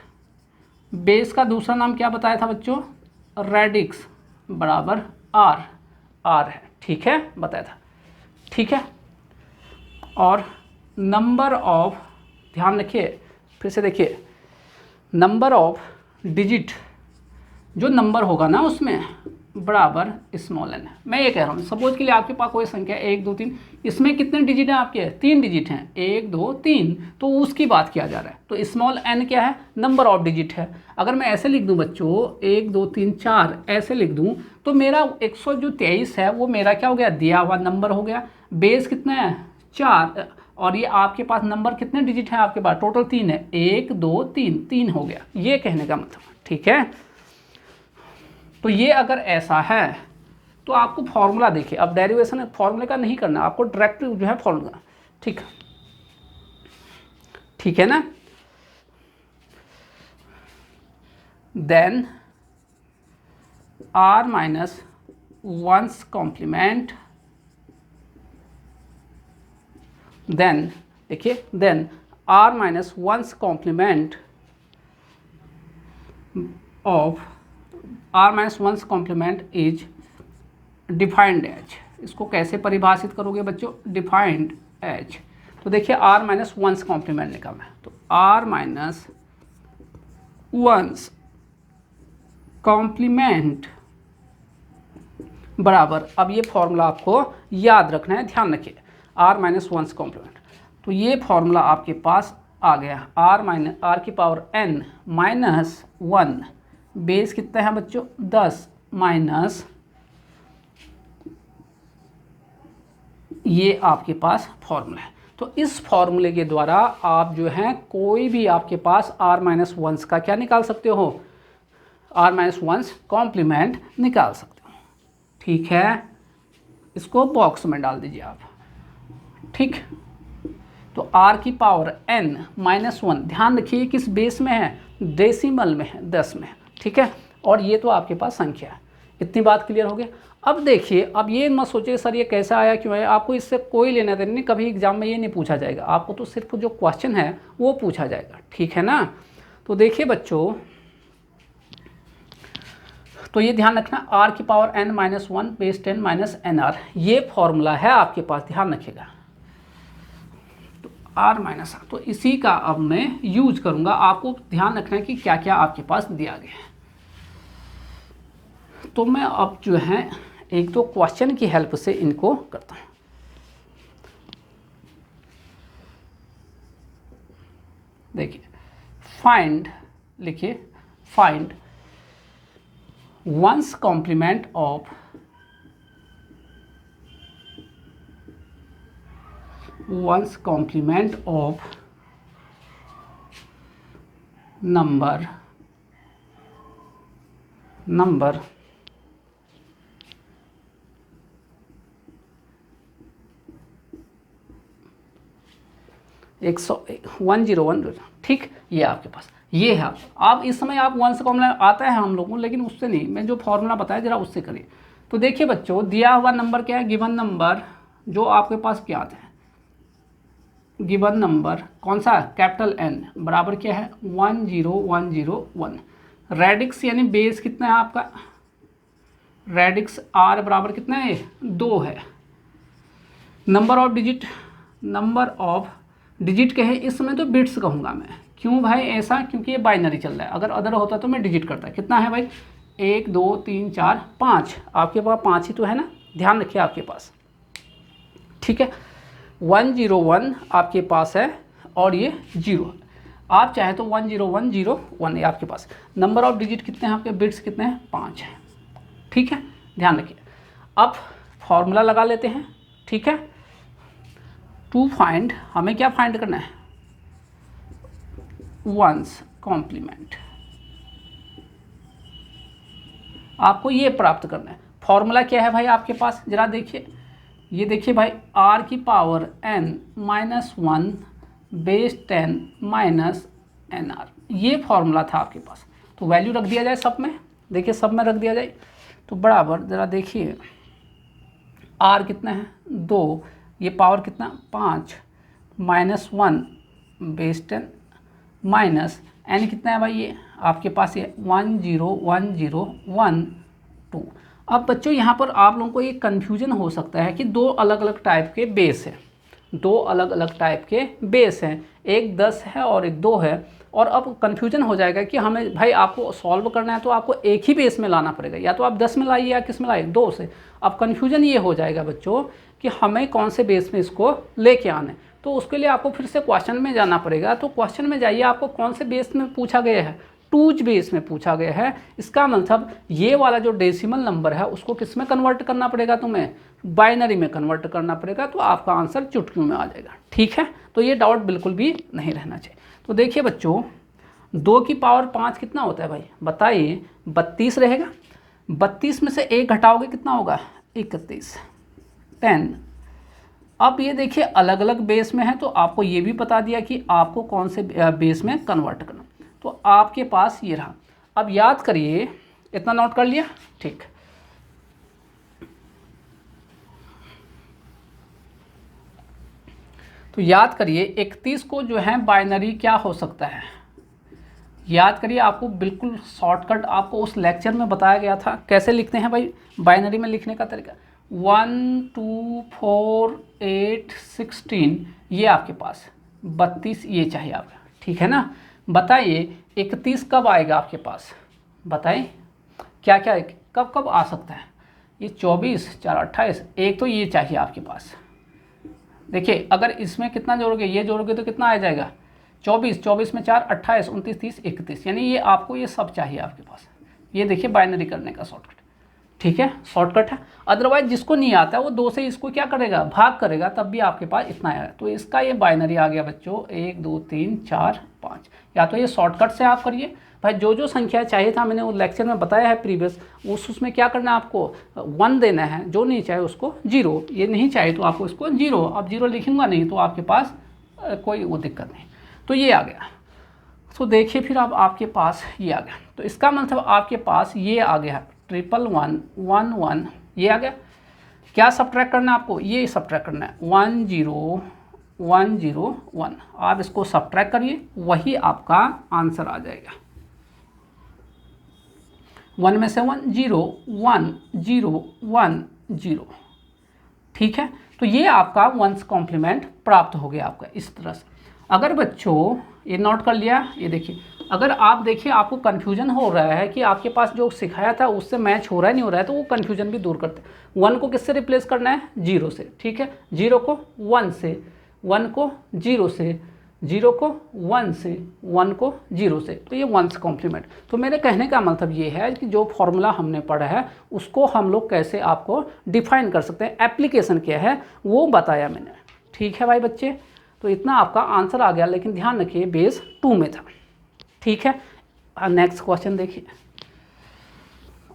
का दूसरा नाम क्या बताया था बच्चों, रेडिक्स बराबर r है, ठीक है, बताया था, ठीक है। और नंबर ऑफ, ध्यान रखिए फिर से देखिए, नंबर ऑफ डिजिट जो नंबर होगा ना उसमें बराबर स्मॉल n है। मैं ये कह रहा हूँ सपोज के लिए आपके पास कोई संख्या 1 2 3, इसमें कितने डिजिट हैं आपके, 3 डिजिट हैं, 1 2 3, तो उसकी बात किया जा रहा है। तो स्मॉल n क्या है, नंबर ऑफ डिजिट है। अगर मैं ऐसे लिख दूँ बच्चों 1 2 3 4 ऐसे लिख दूँ, तो मेरा 123 है वो मेरा क्या हो गया, दिया हुआ नंबर हो गया। बेस कितना है 4, और ये आपके पास नंबर कितने डिजिट हैं आपके पास, टोटल 3 है, 1 2 3, 3 हो गया, ये कहने का मतलब, ठीक है। तो ये अगर ऐसा है तो आपको फॉर्मूला देखिए, अब डेरिवेशन फॉर्मूले का नहीं करना, आपको डायरेक्ट जो है फॉर्मूला, ठीक है ना। देन r-1's कॉम्प्लीमेंट, देन देखिए, then r-1's complement of r-1's complement is defined as. इसको कैसे परिभाषित करोगे बच्चों, डिफाइंड एज। तो देखिए r-1's कॉम्प्लीमेंट निकालना है, तो r-1's कॉम्प्लीमेंट बराबर, अब ये फॉर्मूला आपको याद रखना है, ध्यान रखिए, r माइनस 1 कॉम्प्लीमेंट। तो ये फॉर्मूला आपके पास आ गया, r की पावर n माइनस 1, बेस कितना है बच्चों 10, माइनस ये आपके पास फॉर्मूला है। तो इस फॉर्मूले के द्वारा आप जो है कोई भी आपके पास r माइनस 1 का क्या निकाल सकते हो, r माइनस 1 कॉम्प्लीमेंट निकाल सकते हो। ठीक है, इसको बॉक्स में डाल दीजिए आप। ठीक, तो r की पावर n माइनस 1, ध्यान रखिए किस बेस में है, डेसिमल में है, 10 में है। ठीक है, और ये तो आपके पास संख्या है। इतनी बात क्लियर हो गई। अब देखिए, अब ये मत सोचिए सर ये कैसा आया क्यों आया, आपको इससे कोई लेना देना नहीं, कभी एग्जाम में ये नहीं पूछा जाएगा, आपको तो सिर्फ जो क्वेश्चन है वो पूछा जाएगा। ठीक है ना, तो देखिए बच्चों, तो ये ध्यान रखना, r की power n minus 1 base 10 minus nr, ये फॉर्मूला है आपके पास, ध्यान रखिएगा। तो r माइनस, तो इसी का अब मैं यूज करूंगा, आपको ध्यान रखना है कि क्या क्या आपके पास दिया गया है। तो मैं अब जो है एक दो क्वेश्चन की हेल्प से इनको करता हूँ। देखिए, फाइंड, लिखिए find one's complement of number 101। ठीक, ये आपके पास ये है। आप इस समय आप 1 से कॉम्प्लीमेंट आता है हम लोगों को, लेकिन उससे नहीं, मैं जो फॉर्मूला बताया जरा उससे करिए। तो देखिए बच्चों, दिया हुआ नंबर क्या है, गिवन नंबर जो आपके पास क्या आता है, गिवन नंबर कौन सा, कैपिटल N बराबर क्या है 10101। रेडिक्स यानी बेस कितना है आपका, रेडिक्स R बराबर कितना है 2 है। नंबर ऑफ डिजिट कहे, इस समय तो बिट्स कहूँगा मैं, क्यों भाई ऐसा, क्योंकि ये बाइनरी चल रहा है, अगर अदर होता तो मैं डिजिट करता। कितना है भाई, 1 2 3 4 5, आपके पास 5 ही तो है ना, ध्यान रखिए आपके पास। ठीक है, 101 आपके पास है और ये 0 है, आप चाहे तो 10101 है आपके पास। नंबर ऑफ डिजिट कितने हैं आपके, बिट्स कितने हैं 5 हैं। ठीक है, ध्यान रखिए। अब फॉर्मूला लगा लेते हैं। ठीक है, टू फाइंड, हमें क्या फाइंड करना है, वंस कॉम्प्लीमेंट, आपको ये प्राप्त करना है। फॉर्मूला क्या है भाई आपके पास, जरा देखिए, ये देखिए भाई, r की power n minus 1 base 10 minus nr, ये फॉर्मूला था आपके पास। तो वैल्यू रख दिया जाए सब में, देखिए सब में रख दिया जाए, तो बराबर जरा देखिए, r कितना है 2, ये पावर कितना 5, माइनस 1 बेस 10 माइनस n कितना है भाई, ये आपके पास ये 10101 अब बच्चों यहाँ पर आप लोगों को एक कन्फ्यूजन हो सकता है कि दो अलग अलग टाइप के बेस हैं, दो अलग अलग टाइप के बेस हैं, एक 10 है और एक 2 है। और अब कन्फ्यूजन हो जाएगा कि हमें भाई आपको सॉल्व करना है तो आपको एक ही बेस में लाना पड़ेगा, या तो आप 10 में लाइए या किस में लाइए, 2 से। अब कन्फ्यूजन ये हो जाएगा बच्चों कि हमें कौन से बेस में इसको लेके आना है, तो उसके लिए आपको फिर से क्वेश्चन में जाना पड़ेगा। तो क्वेश्चन में जाइए, आपको कौन से बेस में पूछा गया है, टूज बेस में पूछा गया है। इसका मतलब ये वाला जो डेसिमल नंबर है उसको किस में कन्वर्ट करना पड़ेगा, तुम्हें बाइनरी में कन्वर्ट करना पड़ेगा, तो आपका आंसर चुटकियों में आ जाएगा। ठीक है, तो ये डाउट बिल्कुल भी नहीं रहना चाहिए। तो देखिए बच्चों, 2 की पावर 5 कितना होता है भाई, बताइए, 32 रहेगा। 32 में से 1 घटाओगे कितना होगा, 31, 10। अब ये देखिए अलग अलग बेस में है, तो आपको ये भी बता दिया कि आपको कौन से बेस में कन्वर्ट करना, तो आपके पास ये रहा। अब याद करिए, इतना नोट कर लिया, ठीक। तो याद करिए 31 को जो है बाइनरी क्या हो सकता है, याद करिए, आपको बिल्कुल शॉर्टकट आपको उस लेक्चर में बताया गया था कैसे लिखते हैं भाई बाइनरी में लिखने का तरीका। 1 2 4 8 16, ये आपके पास 32 ये चाहिए आपका, ठीक है ना। बताइए 31 कब आएगा आपके पास, बताइए क्या क्या कब कब आ सकता है। ये 24 4 28, एक तो ये चाहिए आपके पास। देखिए अगर इसमें कितना जोड़ोगे, ये जोड़ोगे तो कितना आ जाएगा 24, 24 में 4 28, 29 30 31, यानी ये आपको ये सब चाहिए आपके पास। ये देखिए बाइनरी करने का शॉर्टकट, ठीक है, शॉर्टकट है। अदरवाइज जिसको नहीं आता है वो 2 से इसको क्या करेगा, भाग करेगा, तब भी आपके पास इतना आएगा। तो इसका ये बाइनरी आ गया बच्चों 1 2 3 4 5। या तो ये शॉर्टकट से आप करिए भाई, जो जो संख्या चाहिए था मैंने वो लेक्चर में बताया है प्रीवियस, उसमें क्या करना है आपको 1 देना है, जो नहीं चाहे उसको 0, ये नहीं चाहे तो आपको इसको 0, अब 0 लिखूंगा नहीं तो आपके पास कोई वो दिक्कत नहीं। तो ये आ गया। तो देखिए फिर अब आपके पास ये आ गया, तो इसका मतलब आपके पास ये आ गया 111 1 1, ये आ गया। क्या सब्ट्रैक्ट करना है आपको, ये सब्ट्रैक्ट करना है 1 0 1 0 1, आप इसको सब्ट्रैक्ट करिए, वही आपका आंसर आ जाएगा। 1 में से 1 0 1 0 1 0, ठीक है। तो ये आपका 1's कॉम्प्लीमेंट प्राप्त हो गया आपका इस तरह से। अगर बच्चों ये नोट कर लिया, ये देखिए अगर आप देखिए आपको कन्फ्यूजन हो रहा है कि आपके पास जो सिखाया था उससे मैच हो रहा है नहीं हो रहा है, तो वो कन्फ्यूजन भी दूर करते हैं। 1 को किससे रिप्लेस करना है, 0 से, ठीक है, 0 को 1 से, 1 को 0 से, 0 को 1 से, 1 को 0 से, तो ये 1's कॉम्प्लीमेंट। तो मेरे कहने का मतलब ये है कि जो फॉर्मूला हमने पढ़ा है उसको हम लोग कैसे आपको डिफाइन कर सकते हैं, एप्लीकेशन क्या है वो बताया मैंने, ठीक है भाई बच्चे। तो इतना आपका आंसर आ गया, लेकिन ध्यान रखिए बेस 2 में था, ठीक है। नेक्स्ट क्वेश्चन देखिए,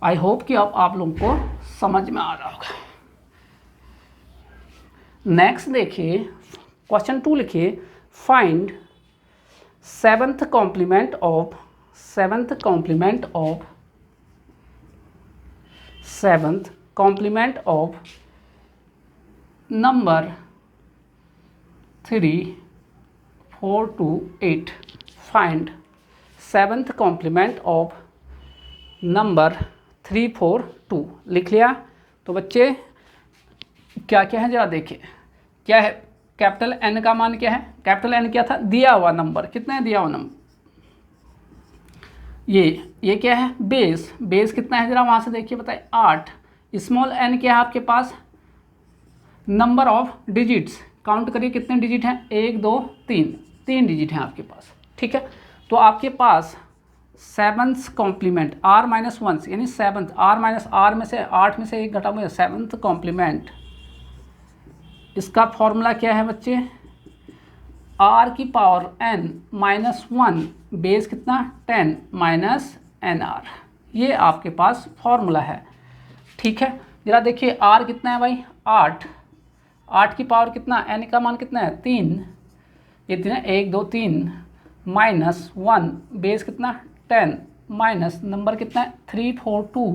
आई होप कि अब आप लोगों को समझ में आ रहा होगा। नेक्स्ट देखिए क्वेश्चन 2 लिखिए, find 7th complement of 7th complement of 7th complement of number 3 4 2 8। Find 7th complement of number 3 4 2, लिख लिया। तो बच्चे क्या क्या है जरा देखिए, क्या है, कैपिटल N का मान क्या है, कैपिटल N क्या था, दिया हुआ नंबर, कितना है दिया हुआ नंबर, ये क्या है बेस, बेस कितना है जरा वहाँ से देखिए बताइए 8। स्मॉल n क्या है आपके पास, नंबर ऑफ डिजिट्स, काउंट करिए कितने डिजिट हैं, 1 2 3, 3 डिजिट हैं आपके पास, ठीक है। तो आपके पास 7th कॉम्प्लीमेंट r माइनस 1 यानी 7th, r माइनस r में से 8 में से 1 घटाओगे 7th कॉम्प्लीमेंट, इसका फॉर्मूला क्या है बच्चे, r की पावर n माइनस 1, बेस कितना 10 माइनस nr, ये आपके पास फॉर्मूला है, ठीक है। जरा देखिए r कितना है भाई 8, 8 की पावर कितना, n का मान कितना है 3, ये 3 1 2 3 माइनस 1, बेस कितना 10 माइनस नंबर कितना है 3 4 2,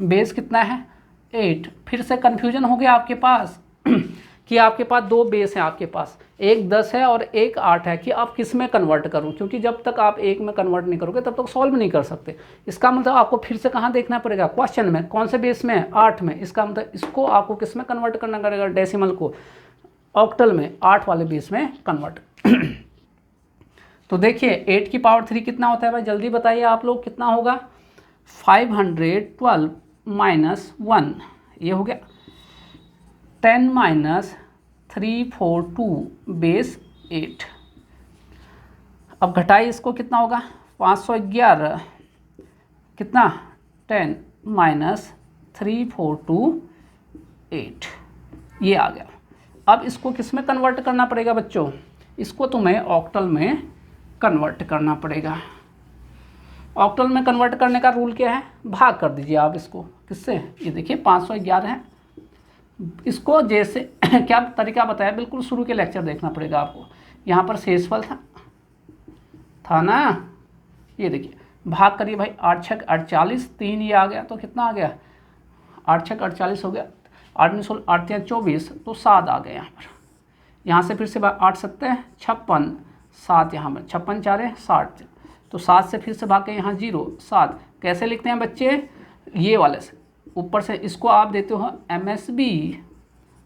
बेस कितना है 8। फिर से कन्फ्यूजन हो गया आपके पास कि आपके पास 2 बेस हैं आपके पास, एक 10 है और एक 8 है, कि आप किस में कन्वर्ट करूं, क्योंकि जब तक आप एक में कन्वर्ट नहीं करोगे तब तक सॉल्व नहीं कर सकते। इसका मतलब आपको फिर से कहाँ देखना पड़ेगा, क्वेश्चन में कौन से बेस में है 8 में, इसका मतलब इसको आपको किस में कन्वर्ट करना पड़ेगा, डेसिमल को ऑक्टल में 8 वाले बेस में कन्वर्ट तो देखिए 8 की पावर 3 कितना होता है भाई, जल्दी बताइए आप लोग कितना होगा, 512 माइनस 1, ये हो गया 10 माइनस 342 बेस 8। अब घटाई इसको कितना होगा 511, कितना 10 माइनस 342 8, ये आ गया। अब इसको किस में कन्वर्ट करना पड़ेगा बच्चों, इसको तुम्हें ऑक्टल में कन्वर्ट करना पड़ेगा। ऑक्टल में कन्वर्ट करने का रूल क्या है, भाग कर दीजिए आप इसको किससे, ये देखिए 511 है, इसको जैसे क्या तरीका बताया, बिल्कुल शुरू के लेक्चर देखना पड़ेगा आपको, यहाँ पर शेषफल था ना, ये देखिए भाग करिए भाई 8 6 48, 3 ये आ गया तो कितना आ गया 8 6 48 हो गया, 8 9 16 8 3 24, तो 7 आ गए यहाँ पर। यहाँ से फिर से 8 7 56, 7 यहाँ पर 56 4 60, तो 7 से फिर से भाग के यहाँ 0 7, कैसे लिखते हैं बच्चे, ये वाले से ऊपर से इसको आप देते हो MSB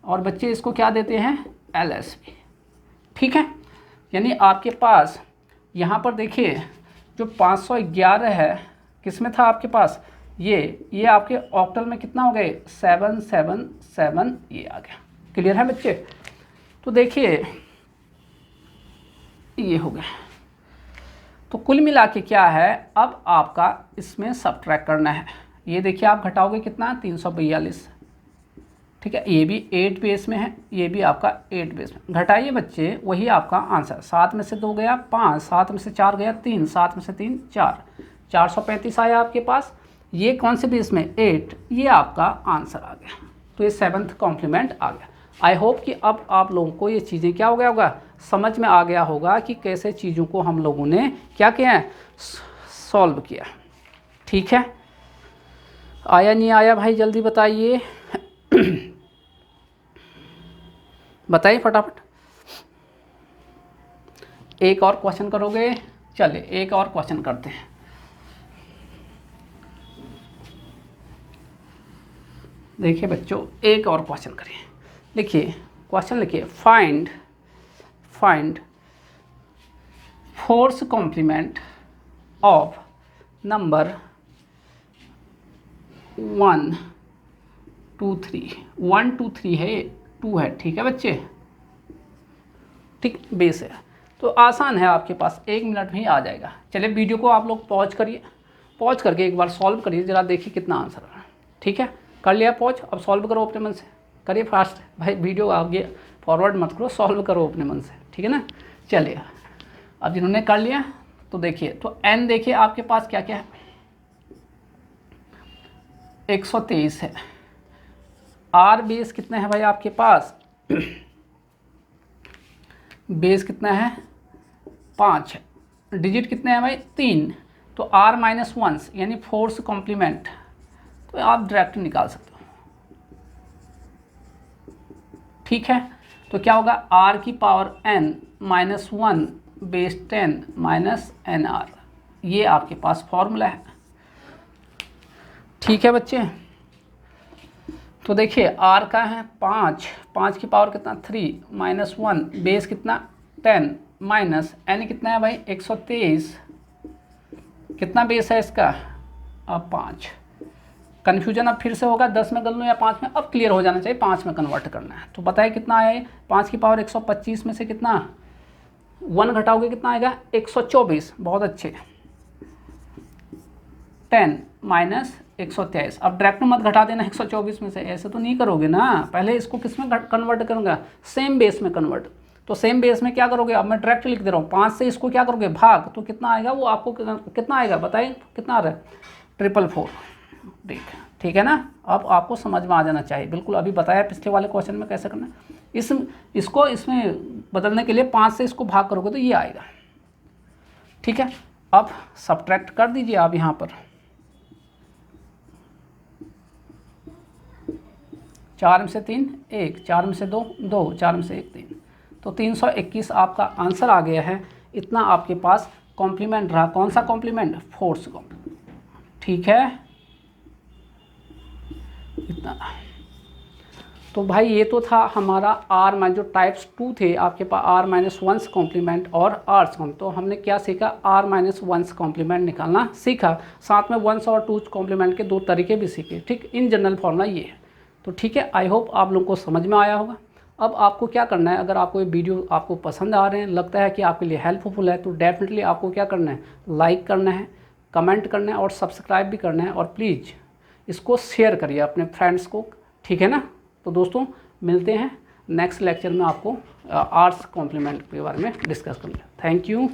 और बच्चे इसको क्या देते हैं LSB, ठीक है। यानी आपके पास यहाँ पर देखिए जो 511 है किस में था आपके पास, ये आपके ऑक्टल में कितना हो गए 777, ये आ गया। क्लियर है बच्चे। तो देखिए ये हो गया। तो कुल मिला के क्या है, अब आपका इसमें सब्ट्रैक्ट करना है। ये देखिए आप घटाओगे कितना 342, ठीक है। ये भी 8 बेस में है, ये भी आपका 8 बेस में। घटाइए बच्चे, वही आपका आंसर। 7 में से 2 गया 5, 7 में से 4 गया 3, 7 में से 3 4, 435 आया आपके पास। ये कौन से बेस में 8, ये आपका आंसर आ गया। तो ये 7th कॉम्प्लीमेंट आ गया। आई होप कि अब आप लोगों को ये चीज़ें क्या हो गया होगा, समझ में आ गया होगा कि कैसे चीज़ों को हम लोगों ने क्या किया है, सॉल्व किया। ठीक है, आया नहीं आया भाई जल्दी बताइए बताइए फटाफट। एक और क्वेश्चन करोगे, चलिए एक और क्वेश्चन करते हैं। देखिए बच्चों एक और क्वेश्चन करिए। लिखिए क्वेश्चन, लिखिए find fourth complement of number 1 2 3। 1 2 3 है, 2 है, ठीक है बच्चे, ठीक बेस है। तो आसान है, आपके पास 1 मिनट में ही आ जाएगा। चलिए वीडियो को आप लोग पॉज करिए, पॉज करके एक बार सॉल्व करिए, ज़रा देखिए कितना आंसर आ रहा है। ठीक है, कर लिया पॉज, अब सॉल्व करो अपने मन से, करिए फास्ट भाई, वीडियो आगे फॉरवर्ड मत करो, सॉल्व करो अपने मन से, ठीक है ना। चलिए अब जिन्होंने कर लिया तो देखिए, तो n देखिए आपके पास क्या क्या है, 123 है। r बेस कितना है भाई आपके पास बेस कितना है 5 है, डिजिट कितने हैं भाई 3, तो r - 1 यानी फोर्थ कॉम्प्लीमेंट, तो आप डायरेक्ट निकाल सकते हो। ठीक है, तो क्या होगा r की power n - 1 base 10 minus nr, ये आपके पास फॉर्मूला है। ठीक है बच्चे, तो देखिए r का है 5 की पावर कितना 3 - 1 बेस कितना 10 माइनस n कितना है भाई 123, कितना बेस है इसका अब 5। कन्फ्यूजन अब फिर से होगा 10 में कर लूँ या 5 में, अब क्लियर हो जाना चाहिए, 5 में कन्वर्ट करना है। तो बताइए कितना आया, 5 की पावर 125 में से कितना 1 घटाओगे कितना आएगा 124, बहुत अच्छे, 10 माइनस 123। अब डायरेक्ट मत घटा देना 124 में से, ऐसे तो नहीं करोगे ना, पहले इसको किस में कन्वर्ट करूँगा, सेम बेस में कन्वर्ट। तो सेम बेस में क्या करोगे, अब मैं डायरेक्ट लिख दे रहा हूँ, 5 से इसको क्या करोगे भाग, तो कितना आएगा वो आपको कितना आएगा बताइए, कितना आ रहा है 444। ठीक है ना, अब आपको समझ में आ जाना चाहिए बिल्कुल। अभी बताया पिछले वाले क्वेश्चन में कैसे करना है। इसको इसमें बदलने के लिए 5 से इसको भाग करोगे तो ये आएगा। ठीक है, अब सब्ट्रैक्ट कर दीजिए आप यहाँ पर, 4 में से 3 1, 4 में से 2 2, 4 में से 1 3, तो 321 आपका आंसर आ गया है। इतना आपके पास कॉम्प्लीमेंट रहा, कौन सा कॉम्प्लीमेंट, फोर्थ कॉम्प्लीमेंट। ठीक है, इतना। तो भाई ये तो था हमारा r जो टाइप्स 2 थे आपके पास, r - 1 कॉम्प्लीमेंट और r कॉम्प्लीमेंट। तो हमने क्या सीखा, r - 1 कॉम्प्लीमेंट निकालना सीखा, साथ में 1 और 2 कॉम्प्लीमेंट के 2 तरीके भी सीखे। ठीक, इन जनरल फॉर्मूला ये है। तो ठीक है, आई होप आप लोगों को समझ में आया होगा। अब आपको क्या करना है, अगर आपको ये वीडियो आपको पसंद आ रहे हैं, लगता है कि आपके लिए हेल्पफुल है, तो डेफिनेटली आपको क्या करना है, लाइक करना है, कमेंट करना है और सब्सक्राइब भी करना है, और प्लीज़ इसको शेयर करिए अपने फ्रेंड्स को। ठीक है ना। तो दोस्तों मिलते हैं नेक्स्ट लेक्चर में, आपको आर्ट्स कॉम्प्लीमेंट के बारे में डिस्कस करूँगा। Thank you.